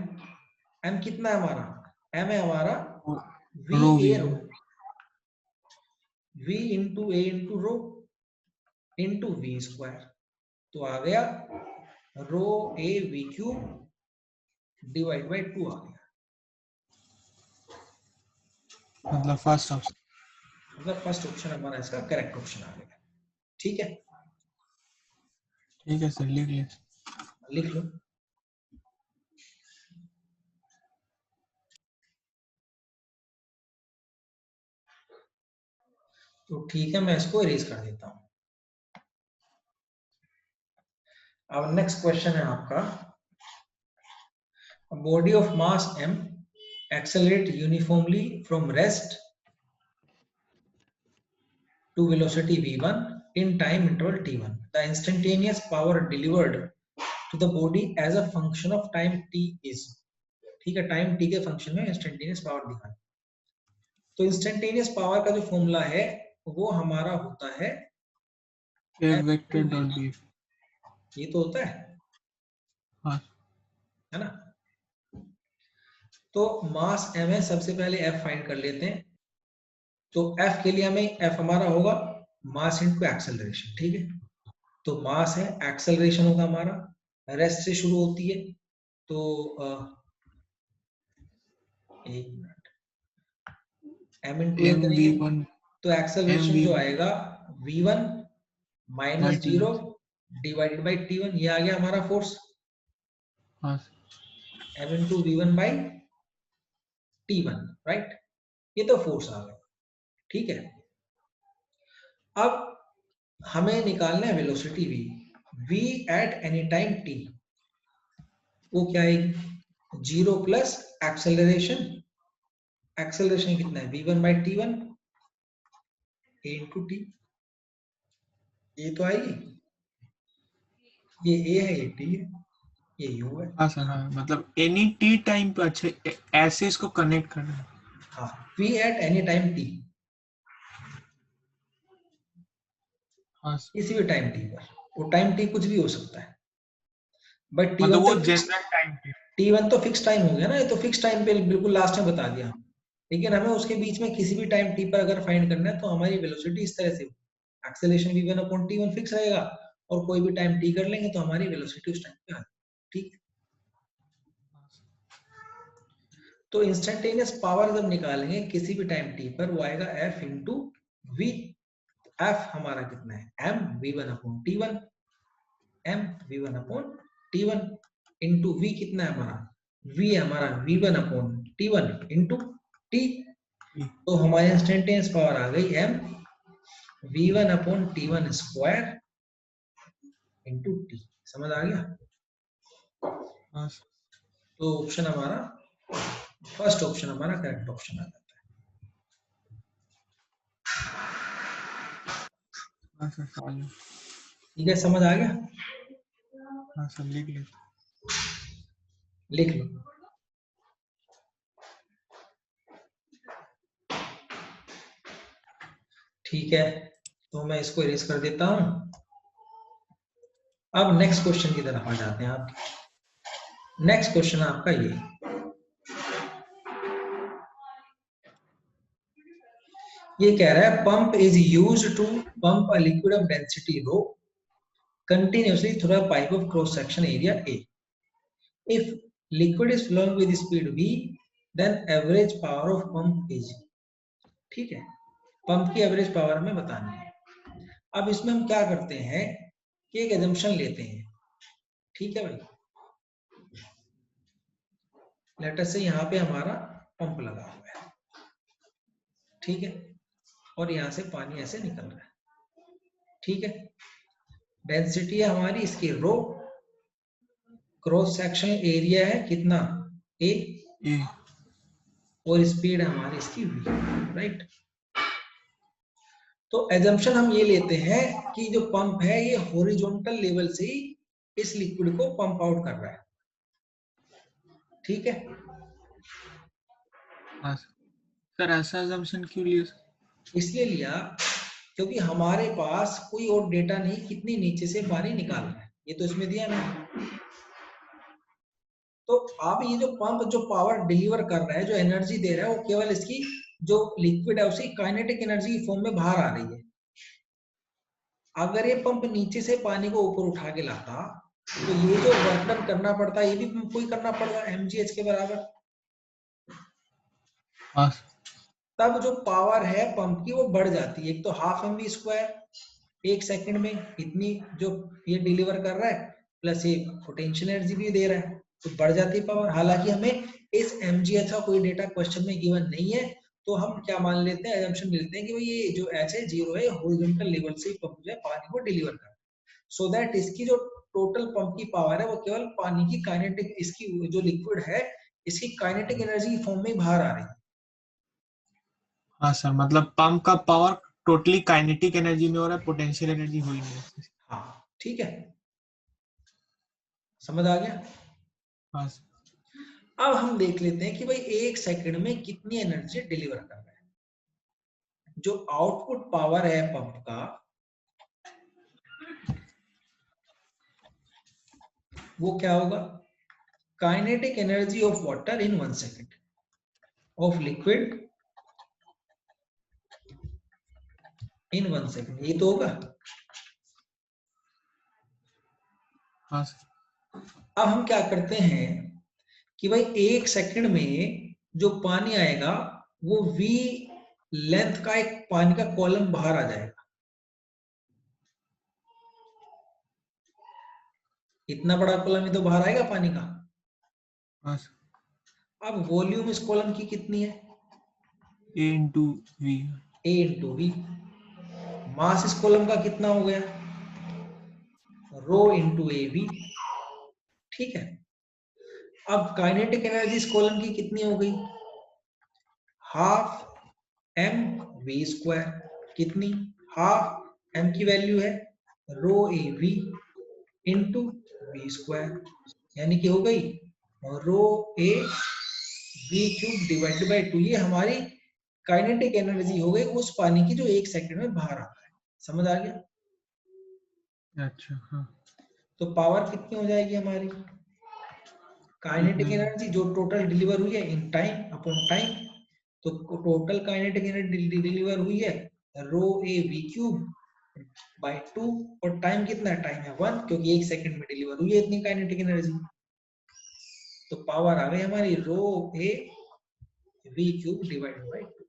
एम कितना है हमारा, एम है हमारा वी रो भी A rho, V into A into rho into V square, तो आ गया rho A V cube divide by 2 आ गया, मतलब फर्स्ट ऑप्शन। मतलब फर्स्ट ऑप्शन हमारा इसका करेक्ट ऑप्शन आ गया, ठीक है, ठीक है सर लिख लिया। लिख लो। तो ठीक है मैं इसको इरेज कर देता हूँ। अब नेक्स्ट क्वेश्चन है आपका, body of mass m accelerate uniformly from rest to velocity v1 in time interval t1. The instantaneous power delivered to the body as a function of time t is, ठीक है, time t के function में instantaneous power दिखाना। तो instantaneous power का जो formula है वो हमारा होता है F vector dot b। ये तो होता हाँ है ना। तो मास m है, सबसे पहले f फाइंड कर लेते हैं। तो f के लिए हमें f हमारा होगा मास इनटू एक्सेलरेशन, ठीक है। तो मास है, एक्सेलरेशन होगा हमारा, रेस्ट से शुरू होती है, तो एक मिनट, m इंटू m करेंगे v1 तो एक्सेलरेशन जो v1 आएगा v1 minus t1। 0 divided by t1, ये आ गया हमारा फोर्स, हाँ m into v1 by t1, right. ये तो फोर्स आ गया, ठीक है। अब हमें निकालना है velocity v at any time t, वो क्या है, 0 प्लस एक्सेलरेशन, एक्सेलरेशन कितना है v1 by t1 a into T, ये तो आएगी, ये a है, ये t है, ये u है। हाँ सर, हाँ मतलब एनी टी टाइम पे अच्छे ऐसे इसको कनेक्ट करना है। हाँ, v at any time t, हाँ किसी भी टाइम t पर, वो टाइम t कुछ भी हो सकता है, बट मतलब t1 वो तो फिक्स, जनरल टाइम पे। t1 तो फिक्स टाइम हो गया ना, ये तो फिक्स टाइम पे बिल्कुल लास्ट में बता दिया। लेकिन हमें उसके बीच में किसी भी टाइम t पर अगर फाइंड करना है तो हमारी वेलोसिटी इस तरह से, acceleration v1 upon t1 fix रहेगा, और कोई भी टाइम t कर लेंगे तो हमारी वेलोसिटी उस टाइम पे आ जाएगी, ठीक। तो इंस्टेंटेनियस पावर जब निकालेंगे किसी भी टाइम t पर, वो आएगा f इंटू v। f हमारा कितना है, m v1 upon t1, m v1 upon t1 into v कितना है हमारा, v हमारा v1 upon t1 into t। तो हमारे इंस्टेंटेनियस पावर आ गई m v1 upon t1 square into t। समझ आ गया। हाँ तो ऑप्शन हमारा, फर्स्ट ऑप्शन हमारा करेक्ट ऑप्शन आ जाता हाँ सर, समझ गया। है, ठीक है, समझ आ गया। हाँ सर, लिख ले। लिख लो। ठीक है, तो मैं इसको इरेज कर देता हूं। अब नेक्स्ट क्वेश्चन की तरफ आ जाते हैं। आप नेक्स्ट क्वेश्चन आपका ये कह रहा है, pump is used to pump a liquid of density rho continuously through a pipe of cross section area A. If liquid is flowing with speed v, then average power of pump is, ठीक है, pump की average power हमें बतानी है। अब इसमें हम क्या करते हैं कि एक एजम्पशन लेते हैं, ठीक है भाई। लेटर से यहाँ पे हमारा पंप लगा हुआ है, ठीक है, और यहाँ से पानी ऐसे निकल रहा है, ठीक है। डेंसिटी है हमारी इसकी रो, क्रॉस सेक्शन एरिया है कितना ए, और स्पीड है हमारी इसकी v, राइट। तो एजम्पशन हम ये लेते हैं कि जो पंप है ये हॉरिजॉन्टल लेवल से ही इस लिक्विड को पंप आउट कर रहा है, ठीक है। हाँ सर, ऐसा assumption क्यों लिया सर? इसलिए लिया क्योंकि हमारे पास कोई और डेटा नहीं कितनी नीचे से पानी निकाल रहा है, ये तो इसमें दिया नहीं। तो अब ये जो पंप जो पावर डिलीवर कर रहा है, जो एनर्जी दे रहा है, वो केवल इसकी जो लिक्विड है उसकी काइनेटिक एनर्जी की फॉर्म में बाहर आ रही है। अगर ये पंप नीचे से पानी को ऊपर उठा के लाता तो ये जो वर्क डन करना पड़ता है ये भी पंप को ही करना पड़ता है mgh के बराबर। हाँ तब जो पावर है पंप की वो बढ़ जाती है, एक तो हाफ mv स्क्वायर एक सेकंड में इतनी जो ये डिलीवर कर रहा है, प्लस ये पोटेंशियल एनर्जी भी दे रहा है, तो बढ़ जाती है पावर। हालांकि हमें इस mgh का कोई डेटा क्वेश्चन में गिवन नहीं है, तो हम क्या मान लेते हैं, एजम्पशन लेते हैं कि भाई ये जो h है 0 है, हॉरिजॉन्टल लेवल से ही पंप जो है पानी को डिलीवर कर, सो दैट इसकी जो टोटल पंप की पावर है वो केवल पानी की काइनेटिक, इसकी जो लिक्विड है इसकी काइनेटिक एनर्जी की फॉर्म में बाहर आ रही है। हाँ सर, मतलब पंप का पावर टोटली काइनेटिक एनर्जी में हो रहा है, पोटेंशियल एनर्जी हो ही नहीं है। हाँ ठीक है, समझ आ गया। हाँ सर। अब हम देख लेते हैं कि भाई 1 सेकंड में कितनी एनर्जी डिलीवर कर रहा है। जो आउटपुट पावर है पंप का वो क्या होगा, kinetic energy of water in 1 second of liquid in 1 second, ये तो होगा। हाँ सर। अब हम क्या करते हैं कि भाई 1 सेकंड में जो पानी आएगा वो v लेंथ का एक पानी का कॉलम बाहर आ जाएगा। इतना बड़ा कॉलम ही तो बाहर आएगा पानी का। हाँ सर। अब वॉल्यूम इस कॉलम की कितनी है, A into V। a into V. Mass इस कॉलम का कितना हो गया, रो इंटू ए वी। ठीक है, अब काइनेटिक एनर्जी इस कॉलम की कितनी हो गई, हाफ एम वी स्क्वायर। कितनी, हाफ एम की वैल्यू है rho A V into V square, यानी कि हो गई rho A V cube divided by 2। ये हमारी काइनेटिक एनर्जी हो गई उस पानी की जो 1 सेकंड में बाहर आता है। समझ आ गया। अच्छा हाँ। तो पावर कितनी हो जाएगी हमारी, काइनेटिक एनर्जी जो टोटल डिलीवर हुई है इन टाइम अपॉन टाइम, तो टोटल काइनेटिक एनर्जी डिलीवर हुई है rho A V cube by 2, और टाइम कितना है, टाइम है 1, क्योंकि 1 सेकंड में डिलीवर हुई है इतनी काइनेटिक एनर्जी। तो पावर आ गई हमारी rho A V cube divided by 2।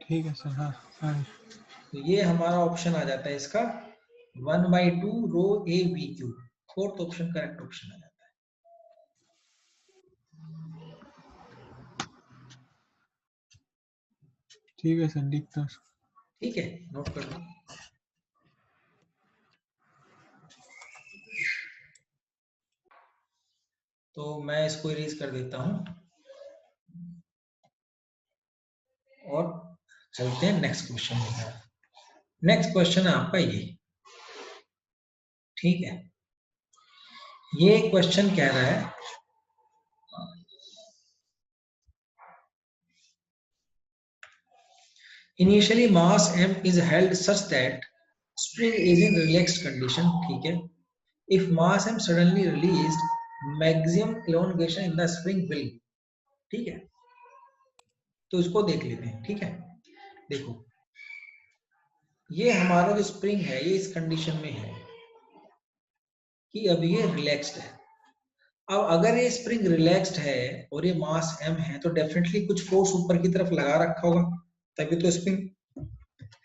ठीक है सर। हाँ हाँ। तो ये हमारा ऑप्शन आ जाता है इसका 1/2 rho A V cube. Fourth option correct option आ जाता है। ठीक है सर, लिखता हूँ। ठीक है, नोट कर लो। तो मैं इसको इरेज कर देता हूं और चलते हैं नेक्स्ट क्वेश्चन की तरफ। नेक्स्ट क्वेश्चन है आपका ये, ठीक है। ये क्वेश्चन कह रहा है initially mass m is held such that spring is in relaxed condition, ठीक है। If mass m suddenly released, maximum elongation in the spring will, ठीक है। तो इसको देख लेते हैं, ठीक है। देखो ये हमारा जो स्प्रिंग है ये इस कंडीशन में है कि अब ये रिलैक्स्ड है। अब अगर ये स्प्रिंग रिलैक्स्ड है और ये मास m है तो डेफिनेटली कुछ फोर्स ऊपर की तरफ लगा रखा होगा, तभी तो स्प्रिंग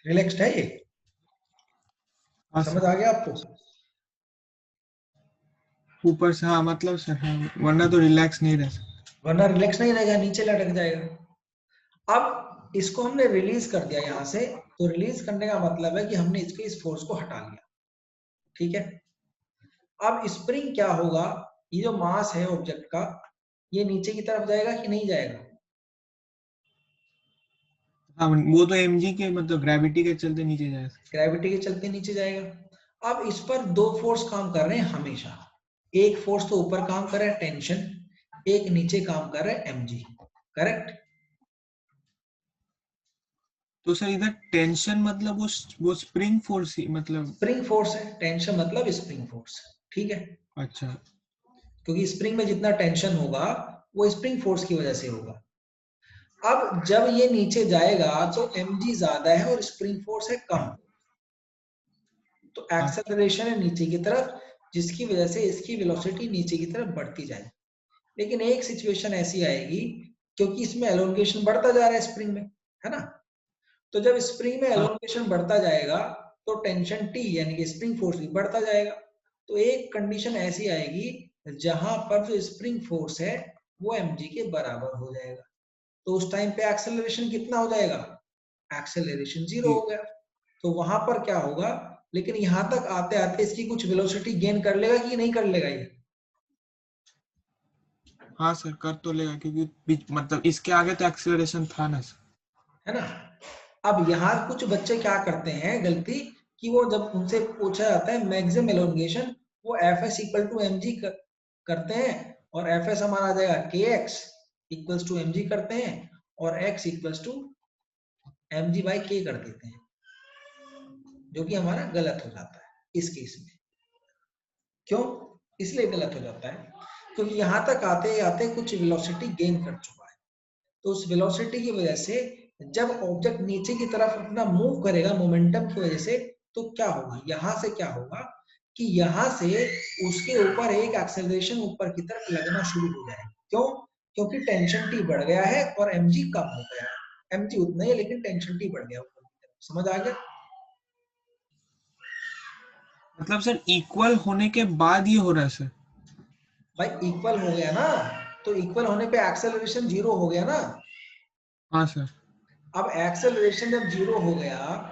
रिलैक्स्ड है ये। हाँ समझ सर। आ गया आपको। ऊपर से, हाँ मतलब सर, हाँ, वरना तो रिलैक्स नहीं रह सकता। वरना रिलैक्स नहीं रहेगा, नीचे लटक जाएगा। अब इसको हमने रिलीज कर दिया यहां से, तो रिलीज करने का मतलब है कि हमने इसके इस फोर्स को हटा लिया, ठीक है। अब स्प्रिंग क्या होगा, ये जो मास है ऑब्जेक्ट का ये नीचे की तरफ जाएगा कि नहीं जाएगा, हाँ वो तो mg के मतलब ग्रेविटी के चलते नीचे जाएगा। ग्रेविटी के चलते नीचे जाएगा। अब इस पर दो फोर्स काम कर रहे हैं हमेशा, एक फोर्स तो ऊपर काम कर रहा है टेंशन, एक नीचे काम कर रहा है mg, करेक्ट। तो सर इधर टेंशन मतलब वो स्प्रिंग फोर्स ही मतलब। स्प्रिंग फोर्स है, टेंशन मतलब स्प्रिंग फोर्स, ठीक है। अच्छा। क्योंकि स्प्रिंग में जितना टेंशन होगा वो स्प्रिंग फोर्स की वजह से होगा। अब जब ये नीचे जाएगा तो mg ज्यादा है और स्प्रिंग फोर्स है कम, तो एक्सेलरेशन है नीचे की तरफ, जिसकी वजह से इसकी वेलोसिटी नीचे की तरफ बढ़ती जाएगी। लेकिन एक सिचुएशन ऐसी आएगी क्योंकि इसमें एलोंगेशन बढ़ता जा रहा है स्प्रिंग में, है ना। तो जब स्प्रिंग में हाँ एलोंगेशन बढ़ता जाएगा तो टेंशन T यानी कि स्प्रिंग फोर्स भी बढ़ता जाएगा। तो एक कंडीशन ऐसी आएगी जहां पर जो स्प्रिंग फोर्स है वो mg के बराबर हो जाएगा। तो उस टाइम पे एक्सेलरेशन कितना हो जाएगा, एक्सेलरेशन 0 हो गया। तो वहां पर क्या होगा, लेकिन यहां तक आते आते इसकी कुछ वेलोसिटी गेन कर लेगा कि नहीं कर लेगा ये? हाँ सर कर तो लेगा, क्योंकि मतलब इसके आगे तो एक्सीलरेशन था ना सर। है ना। अब यहाँ कुछ बच्चे क्या करते हैं गलती, कि वो जब उनसे पूछा जाता है मैक्सिमम एलोंगेशन, वो F S equal to M G करते हैं, और एफ एस हमारा आ जाएगा K X equals to M G करते हैं, और X equals to M G by K कर देते हैं, जो कि हमारा गलत हो जाता है इस केस में। क्यों इसलिए गलत हो जाता है, क्योंकि यहां तक आते आते कुछ वेलोसिटी गेन कर चुका है, तो उस वेलोसिटी की वजह से जब ऑब्जेक्ट नीचे की तरफ अपना मूव करेगा मोमेंटम की वजह से, तो क्या होगा, यहां से क्या होगा कि यहां से उसके ऊपर एक एक्सेलरेशन ऊपर की तरफ लगना शुरू हो जाएगा। क्यों? क्योंकि टेंशन टी बढ़ गया है और mg कम हो गया है। mg उतना ही है लेकिन टेंशन टी बढ़ गया ऊपर की तरफ। समझ आ गया? मतलब सर इक्वल होने के बाद ये हो रहा है सर? भाई इक्वल हो गया ना, तो इक्वल होने पे एक्सेलरेशन जीरो हो गया ना। हाँ सर। अब एक्सेलरेशन जब जीरो हो गया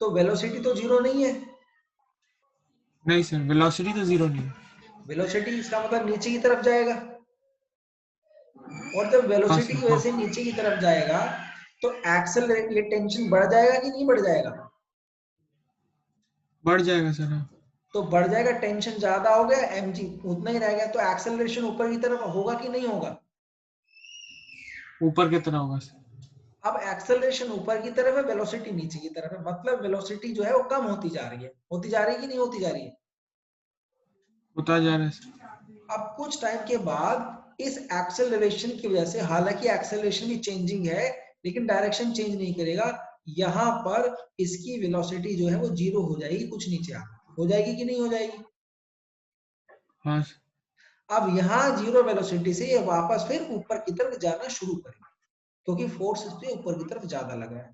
तो वेलोसिटी तो जीरो नहीं है। नहीं सर वेलोसिटी तो जीरो नहीं है। वेलोसिटी इसका मतलब नीचे की तरफ जाएगा, और जब हाँ वेलोसिटी सर की वजह हाँ से नीचे की तरफ जाएगा तो एक्सल टेंशन बढ़ जाएगा कि नहीं बढ़ जाएगा? बढ़ जाएगा सर। हाँ तो बढ़ जाएगा, टेंशन ज्यादा हो गया, mg उतना ही रह गया, तो एक्सेलरेशन ऊपर की तरफ होगा कि नहीं होगा? ऊपर की तरह होगा सर। अब एक्सेलरेशन ऊपर की तरफ है, वेलोसिटी नीचे की तरफ है, मतलब वेलोसिटी जो है वो कम होती जा रही है, होती जा रही है कि नहीं होती जा रही है? होता जा रहा है सर। अब कुछ टाइम के बाद इस एक्सेलरेशन की वजह से, हालांकि एक्सेलरेशन भी चेंजिंग है लेकिन डायरेक्शन चेंज नहीं करेगा, यहां पर इसकी वेलोसिटी जो है वो जीरो हो जाएगी, कुछ नीचे आ हो जाएगी कि नहीं हो जाएगी? हाँ सर। अब यहाँ जीरो वेलोसिटी से ये वापस फिर ऊपर की तरफ जाना शुरू करेगा, क्योंकि फोर्स इस पे ऊपर की तरफ ज्यादा लगा है,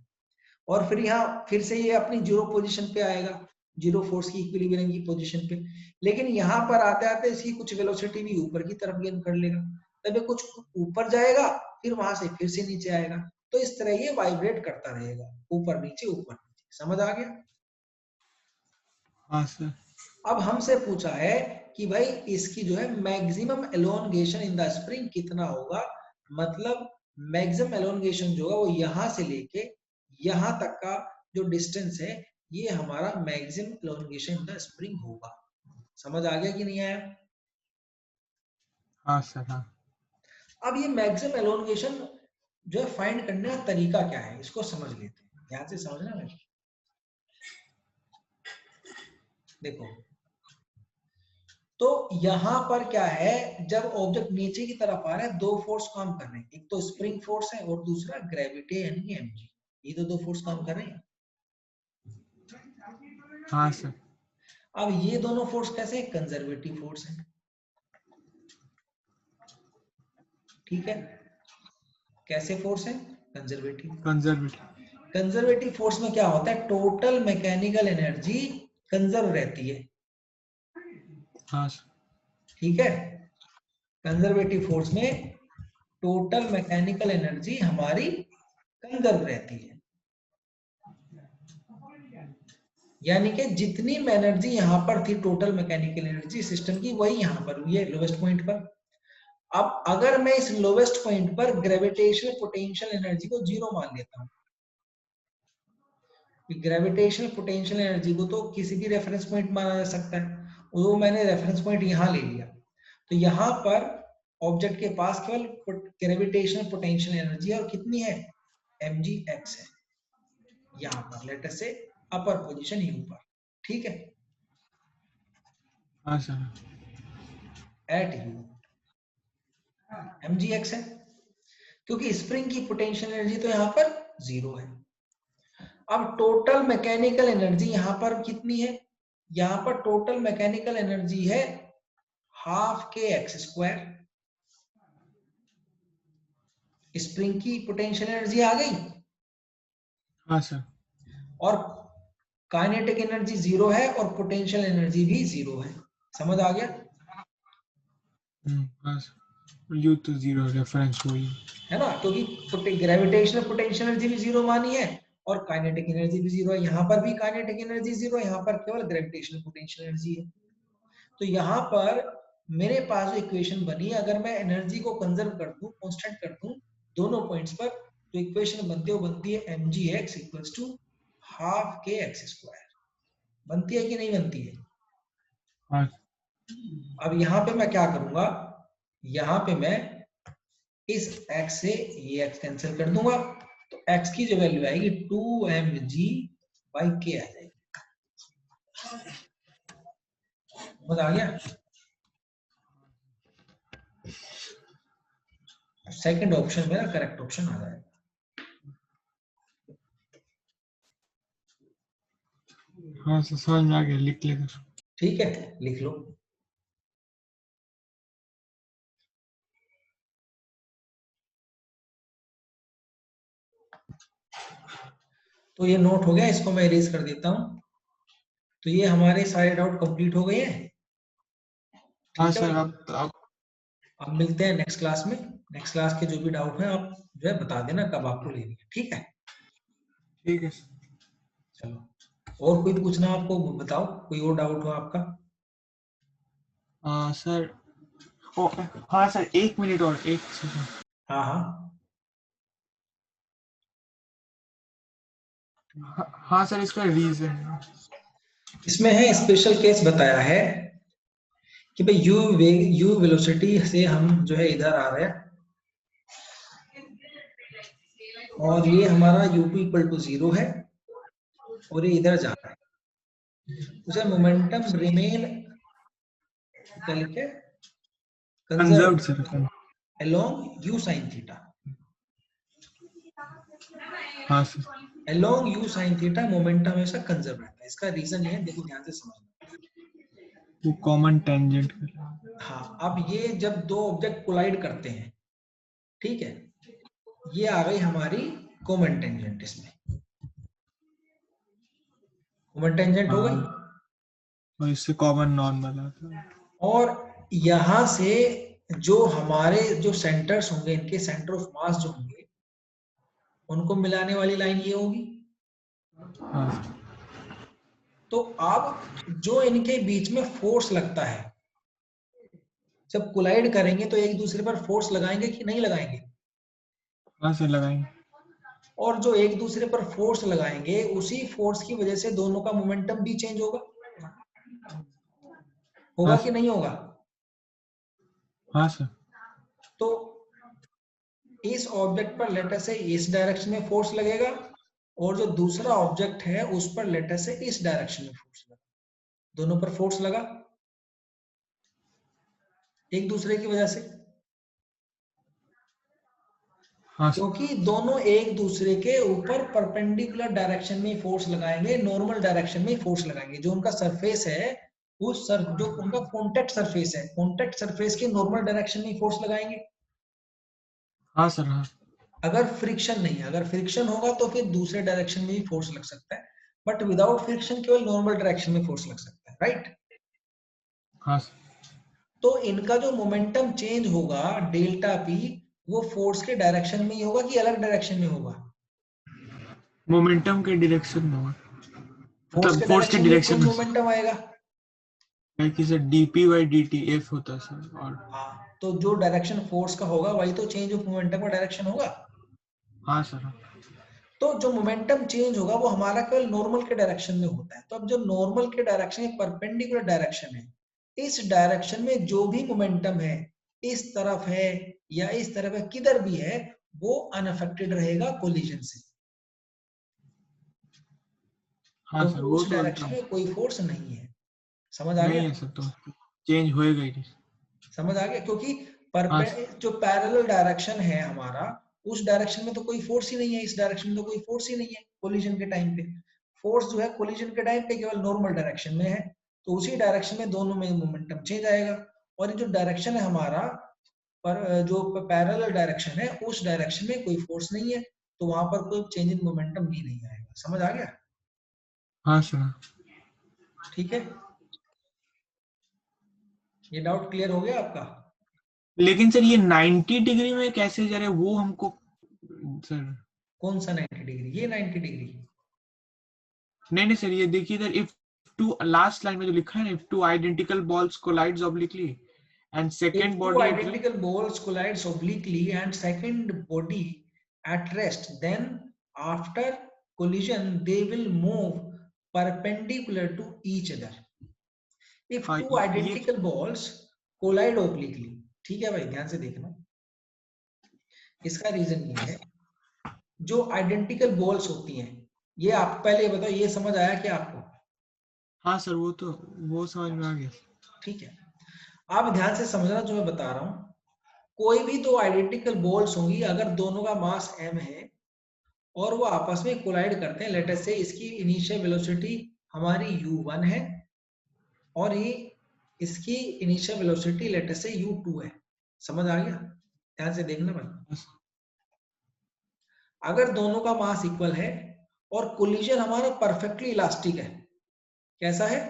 और फिर यहाँ फिर से ये अपनी जीरो पोजीशन पे आएगा, जीरो फोर्स की इक्विलिब्रियम की पोजीशन पे। लेकिन यहाँ पर आते आते इसकी कुछ वेलोसिटी भी ऊपर की तरफ गेन कर लेगा, तब ये कुछ ऊपर जाएगा, फिर वहां से फिर से नीचे आएगा, तो इस तरह ये वाइब्रेट करता रहेगा, ऊपर नीचे ऊपर नीचे। समझ आ गया? हाँ सर। अब हमसे पूछा है कि भाई इसकी जो है maximum elongation in the spring कितना होगा, मतलब मैक्सिमम एलोंगेशन जो है वो यहां से लेके यहां तक का जो डिस्टेंस है, ये हमारा maximum elongation in the spring होगा। समझ आ गया कि नहीं आया? हाँ सर। हाँ अब ये मैक्सिमम एलोंगेशन जो है फाइंड करने का तरीका क्या है, इसको समझ लेते हैं, ध्यान से समझना भाई। देखो, तो यहां पर क्या है, जब ऑब्जेक्ट नीचे की तरफ आ रहा है, दो फोर्स काम कर रहे हैं, एक तो स्प्रिंग फोर्स है और दूसरा ग्रेविटी यानी एमजी, ये तो दो फोर्स काम कर रहे हैं। हाँ सर। अब ये दोनों फोर्स कैसे, कंजर्वेटिव फोर्स है, ठीक है? कैसे फोर्स है? कंजर्वेटिव। कंजर्वेटिव। कंजर्वेटिव फोर्स में क्या होता है, टोटल मैकेनिकल एनर्जी कंजर्व रहती है, हाँ सर। ठीक है? कंजर्वेटिव फोर्स में टोटल मैकेनिकल एनर्जी हमारी कंजर्व रहती है, यानी कि जितनी एनर्जी यहाँ पर थी टोटल मैकेनिकल एनर्जी सिस्टम की, वही यहाँ पर हुई है लोवेस्ट पॉइंट पर। अब अगर मैं इस लोवेस्ट पॉइंट पर ग्रेविटेशनल पोटेंशियल एनर्जी को जीरो मान लेता हूँ, ग्रेविटेशनल पोटेंशियल एनर्जी को तो किसी भी रेफरेंस पॉइंट माना जा सकता है, वो मैंने रेफरेंस पॉइंट यहाँ ले लिया, तो यहाँ पर ऑब्जेक्ट के पास केवल ग्रेविटेशनल पोटेंशियल एनर्जी है, और कितनी है, mgx है, यहाँ पर लेटर से अपर पोजीशन यू पर, ठीक है, हाँ सर। एट यू mgx है, क्योंकि स्प्रिंग की पोटेंशियल एनर्जी तो यहाँ पर जीरो है। अब टोटल मैकेनिकल एनर्जी यहाँ पर कितनी है, यहाँ पर टोटल मैकेनिकल एनर्जी है हाफ के एक्स स्क्वायर, स्प्रिंग की पोटेंशियल एनर्जी आ गई, हाँ सर। और काइनेटिक एनर्जी जीरो है और पोटेंशियल एनर्जी भी जीरो है। समझ आ गया? हाँ सर। यू तो जीरो रेफरेंस वही। है ना, क्योंकि ग्रेविटेशनल पोटेंशियल एनर्जी भी जीरो मानी है और काइनेटिक एनर्जी भी जीरो है। यहाँ पर भी काइनेटिक एनर्जी जीरो, यहाँ पर केवल ग्रेविटेशनल पोटेंशियल एनर्जी है। तो यहाँ पर मेरे पास जो इक्वेशन बनी, अगर मैं एनर्जी को कंजर्व कर दूं, कांस्टेंट कर दूं दोनों पॉइंट्स पर, तो इक्वेशन बनती है mgx इक्वल्स टू हाफ के एक्स स्क्वायर। बनती है कि नहीं बनती है? हाँ अब यहाँ पे मैं क्या करूंगा, यहाँ पे मैं इस x से ये x कैंसिल कर दूंगा, तो x की जो वैल्यू आएगी 2mg/k आ जाएगी। समझ आ गया? सेकंड ऑप्शन मेरा करेक्ट ऑप्शन आ जाएगा। हाँ सर, समझ में आ गया, लिख लेगा। ठीक है, लिख लो। तो ये नोट हो गया, इसको मैं इरेज कर देता हूं। तो ये हमारे सारे डाउट कंप्लीट हो गए हैं। हाँ ठीक है सर, भाई, अब मिलते हैं नेक्स्ट क्लास में। नेक्स्ट क्लास के जो भी डाउट है आप जो है बता देना कब आपको लेनी है। ठीक है, ठीक है चलो। और कोई पूछना आपको बताओ, कोई और डाउट हो आपका? सर। ओ, हाँ सर, 1 मिनट और 1 सेकंड। हाँ हाँ, हाँ सर, इसका रीजन इसमें है स्पेशल केस बताया है कि भाई यू वेलोसिटी से हम जो है इधर आ रहे हैं, और ये हमारा u2 इक्वल टू 0 है, और ये इधर जा रहा है। उसे मोमेंटम रिमेन क्या लिखे, conserved conserve sir. Along u sin theta. हाँ सर। Along u sin theta momentum हमेशा कंजर्व रहता है। इसका रीजन ये है, देखो ध्यान से समझना। वो कॉमन टेंजेंट। हाँ, अब ये जब दो ऑब्जेक्ट कोलाइड करते हैं, ठीक है, ये आ गई हमारी कॉमन टेंजेंट। इसमें कॉमन टेंजेंट हो गई, हाँ, और इससे कॉमन नॉर्मल आता है। और यहां से जो हमारे जो सेंटर्स होंगे, इनके सेंटर ऑफ मास जो होंगे, उनको मिलाने वाली लाइन ये होगी। हाँ तो अब जो इनके बीच में फोर्स लगता है, जब कोलाइड करेंगे तो एक दूसरे पर फोर्स लगाएंगे कि नहीं लगाएंगे? हाँ सर, लगाएंगे। और जो एक दूसरे पर फोर्स लगाएंगे, उसी फोर्स की वजह से दोनों का मोमेंटम भी चेंज होगा। होगा हाँ कि सर। नहीं होगा? हाँ सर। तो इस ऑब्जेक्ट पर लेटर से इस डायरेक्शन में फोर्स लगेगा, और जो दूसरा ऑब्जेक्ट है उस पर लेटर से इस डायरेक्शन में फोर्स लगा। दोनों पर फोर्स लगा एक दूसरे की वजह से, हाँ सर। क्योंकि दोनों एक दूसरे के ऊपर परपेंडिकुलर डायरेक्शन में फोर्स लगाएंगे, नॉर्मल डायरेक्शन में फोर्स लगाएंगे। जो उनका सरफेस है, उस जो उनका कॉन्टेक्ट सरफेस है, कॉन्टेक्ट सरफेस के नॉर्मल डायरेक्शन में फोर्स लगाएंगे। हाँ सर। हाँ अगर फ्रिक्शन नहीं है, अगर फ्रिक्शन होगा तो फिर दूसरे डायरेक्शन में भी फोर्स लग सकता है, बट विदाउट फ्रिक्शन केवल नॉर्मल डायरेक्शन में फोर्स लग सकता है, राइट? हाँ सर। तो इनका जो मोमेंटम चेंज होगा डेल्टा पी, वो फोर्स के डायरेक्शन में ही होगा कि अलग डायरेक्शन में होगा? मोमेंटम के डायरेक्शन में होगा, फोर्स मतलब के फोर्स के डायरेक्शन में डायरेक्शन खुद में। मोमेंटम आएगा। कि सर dp/dt f होता है सर। और हाँ, तो जो डायरेक्शन फोर्स का होगा वही तो चेंज ऑफ मोमेंटम का डायरेक्शन होगा। हाँ सर। तो जो मोमेंटम चेंज होगा वो हमारा केवल नॉर्मल के डायरेक्शन में होता है। तो अब जो नॉर्मल के डायरेक्शन एक परपेंडिकुलर डायरेक्शन है, इस डायरेक्शन में जो भी मोमेंटम है, इस तरफ है या इस तरफ है, किधर भी है, वो अनअफेक्टेड रहेगा कोलिजन से, हाँ क्योंकि सर, वो उस तो डायरेक्शन एकदम में कोई फोर्स नहीं है। समझ आ नहीं गया? है सर, तो चेंज होएगा ही नहीं। समझ आ गया, क्योंकि हाँ जो पैरेलल डायरेक्शन है हमारा, उस डायरेक्शन में तो कोई फोर्स ही नहीं है, इस डायरेक्शन में तो कोई फोर्स ही नहीं है। कोलिजन के टाइम पे फोर्स जो है कोलिजन के टाइम पे केवल नॉर्मल डायरेक्शन में है, तो उसी डायरेक्शन में दोनों में मोमेंटम चेंज आएगा। और ये जो डायरेक्शन है हमारा, पर जो पैरेलल डायरेक्शन है, उस डायरेक्शन में कोई फोर्स नहीं है, तो वहां पर कोई चेंज इन मोमेंटम भी नहीं आएगा। समझ आ गया? हाँ सर। ठीक है, ये डाउट क्लियर हो गया आपका? लेकिन सर, ये 90 डिग्री में कैसे जा रहे, वो हमको सर कौन सा 90 डिग्री? ये 90 डिग्री। नहीं नहीं सर, ये देखिए इधर, इफ टू, लास्ट लाइन में जो लिखा है ना, if two identical balls collides obliquely and If second two body at, identical balls collides obliquely and second body at rest, then after collision they will move perpendicular to each other. If हाँ two ये, identical balls collide obliquely, ठीक है भाई, ध्यान से देखना। इसका reason ये है, जो आइडेंटिकल बॉल्स होती हैं, ये आप पहले बताओ, ये समझ आया क्या आपको? हाँ सर वो तो, वो समझ में आ गया। ठीक है, आप ध्यान से समझना जो मैं बता रहा हूं। कोई भी दो आइडेंटिकल बॉल्स होंगी, अगर दोनों का मास m है और वो आपस में कोलाइड करते हैं, लेट अस से इसकी इनिशियल वेलोसिटी हमारी u1 है और ये इसकी इनिशियल वेलोसिटी लेट अस से u2 है। समझ आ गया? ध्यान से देखना भाई। अगर दोनों का मास इक्वल है और कोलिजन हमारा परफेक्टली इलास्टिक है, कैसा है?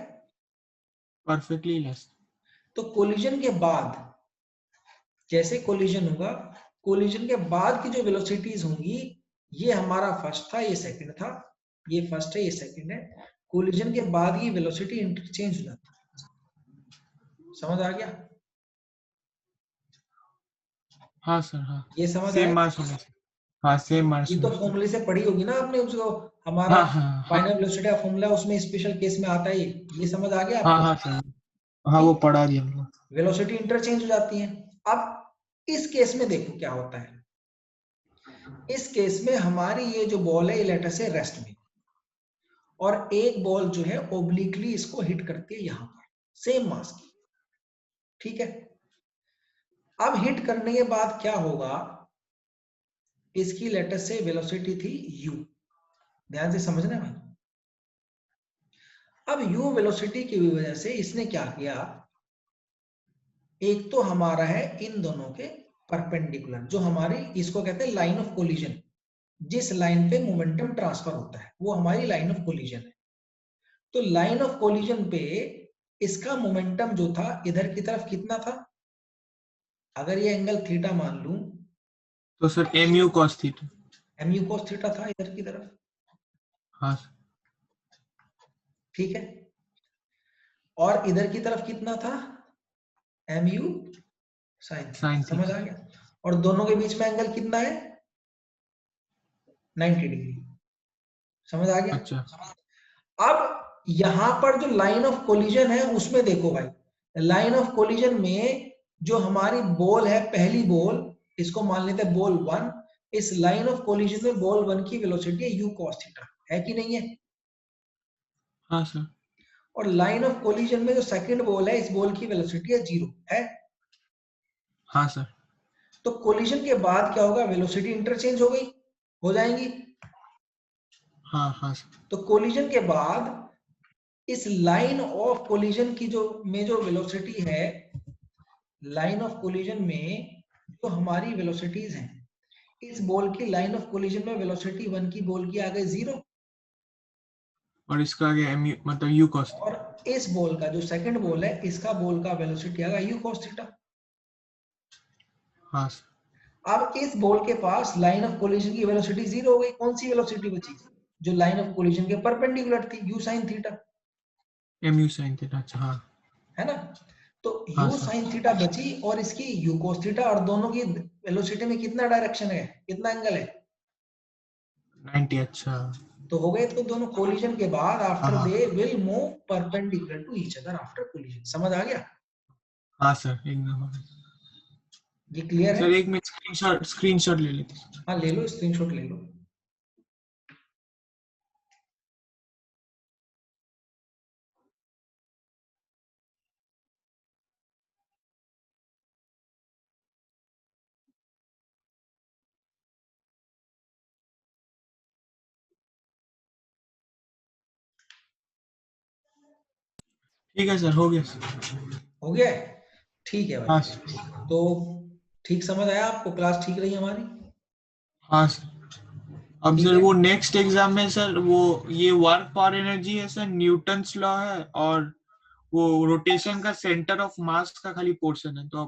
Perfectly elastic. तो कोलिजन के बाद, जैसे कोलिजन होगा, कोलिजन के बाद की जो वेलोसिटीज होंगी, ये हमारा फर्स्ट था, ये सेकंड था, ये फर्स्ट है, ये सेकंड है। कोलिजन के बाद ये वेलोसिटी इंटरचेंज हो जाती है। समझ आ गया? हाँ सर हाँ, ये समझ सेम आया? मास होने से, हाँ सेम मास ये तो होने से। फॉर्मूले से पढ़ी होगी ना आपने उसको, हमारा हाँ हाँ हाँ फाइनल वेलोसिटी का फॉर्मूला, उसमें स्पेशल केस में आता है ये समझ आ गया हाँ आपको? हाँ सर, हाँ वो ठीक, पढ़ा दिया हम लोग। वेलोसिटी इंटरचेंज हो जाती है। अब इस केस में देखो क्या होता है। इस केस में हमारी ये जो बॉल है, ये लेटर से रेस्ट में, और एक बॉल जो है ओब्लिकली इसको हिट करती है यहां पर, सेम मास की। ठीक है, अब हिट करने के बाद क्या होगा, इसकी लेटर से वेलोसिटी थी u। ध्यान से समझना भाई। अब u वेलोसिटी की वजह से इसने क्या किया, एक तो हमारा है इन दोनों के परपेंडिकुलर, जो हमारी इसको कहते हैं लाइन ऑफ कोलिजन, जिस लाइन पे मोमेंटम ट्रांसफर होता है वो हमारी लाइन ऑफ कोलिजन है। तो लाइन ऑफ कोलिजन पे इसका मोमेंटम जो था इधर की तरफ कितना था, अगर ये एंगल थीटा मान लूं, तो sir mu cos theta. mu cos theta था इधर की तरफ। हाँ ठीक है, और इधर की तरफ कितना था, mu sin थीटा। साइन समझ थीटा। आ गया? और दोनों के बीच में एंगल कितना है, 90 डिग्री। समझ आ गया? अच्छा अब यहां पर जो लाइन ऑफ कोलिजन है उसमें देखो भाई, लाइन ऑफ कोलिजन में जो हमारी बॉल है, पहली बॉल, इसको मान लेते हैं बॉल 1, इस लाइन ऑफ कोलिजन में बॉल 1 की वेलोसिटी है u cos थीटा, है कि नहीं है? हाँ सर। और लाइन ऑफ कोलिजन में जो सेकंड बॉल है, इस बॉल की वेलोसिटी है 0, है? हाँ सर। तो कोलिजन के बाद क्या होगा, वेलोसिटी इंटरचेंज हो गई, हो जाएंगी। हाँ हाँ सर। तो कोलिजन के बाद इस लाइन ऑफ कोलिजन की जो वेलोसिटी है, लाइन ऑफ कोलिजन में जो हमारी वेलोसिटीज हैं, इस बॉल की लाइन ऑफ कोलिजन में वेलोसिटी 1 की बॉल की आ गई 0, और इसका आगे mu मतलब u cos। और इस बॉल का जो सेकंड बॉल है, इसका बॉल का वेलोसिटी आ गया u cos थीटा। हाँ सर। अब इस बॉल के पास लाइन ऑफ कोलिजन की वेलोसिटी 0 हो गई, कौन सी वेलोसिटी बची, जो लाइन ऑफ कोलिजन के परपेंडिकुलर थी, u sin theta, mu sin theta. अच्छा हाँ। है ना? तो हाँ u सर। sin थीटा बची और इसकी u cos थीटा, और दोनों की वेलोसिटी में कितना डायरेक्शन है, कितना एंगल है, 90। अच्छा तो हो गए। तो दोनों कोलिजन के बाद हाँ आफ्टर हाँ they will move perpendicular to each other after collision. समझ आ गया? हाँ सर एकदम। ये क्लियर है? सर एक मिनट, स्क्रीनशॉट ले लेते हैं। हाँ ले लो, स्क्रीनशॉट ले लो। ठीक है सर, हो गया सर। हो गया है? ठीक है हाँ भाई। सर। तो ठीक समझ आया आपको, क्लास ठीक रही हमारी? हाँ सर। अब ठीक सर है, वो नेक्स्ट एग्जाम में सर, वो ये वर्क पावर एनर्जी है सर, न्यूटन्स लॉ है, और वो रोटेशन का सेंटर ऑफ मास का खाली पोर्शन है। तो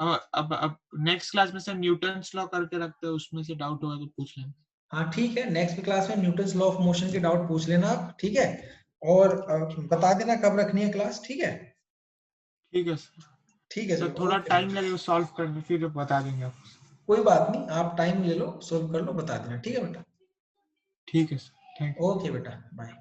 अब नेक्स्ट क्लास में सर न्यूटन्स लॉ करके रखते हैं, उसमें से डाउट होगा तो पूछ लेंगे। हाँ ठीक है, नेक्स्ट क्लास में न्यूटन्स लॉ ऑफ मोशन के डाउट पूछ लेना आप, ठीक है, और बता देना कब रखनी है क्लास, ठीक है। ठीक है सर। ठीक है सर चलो, थोड़ा ओके टाइम बेटा, लगेगा सॉल्व करने, फिर बता देंगे आपको। कोई बात नहीं, आप टाइम ले लो, सोल्व कर लो, बता देना, ठीक है बेटा। ठीक है सर, थैंक यू। ओके बेटा, बाय।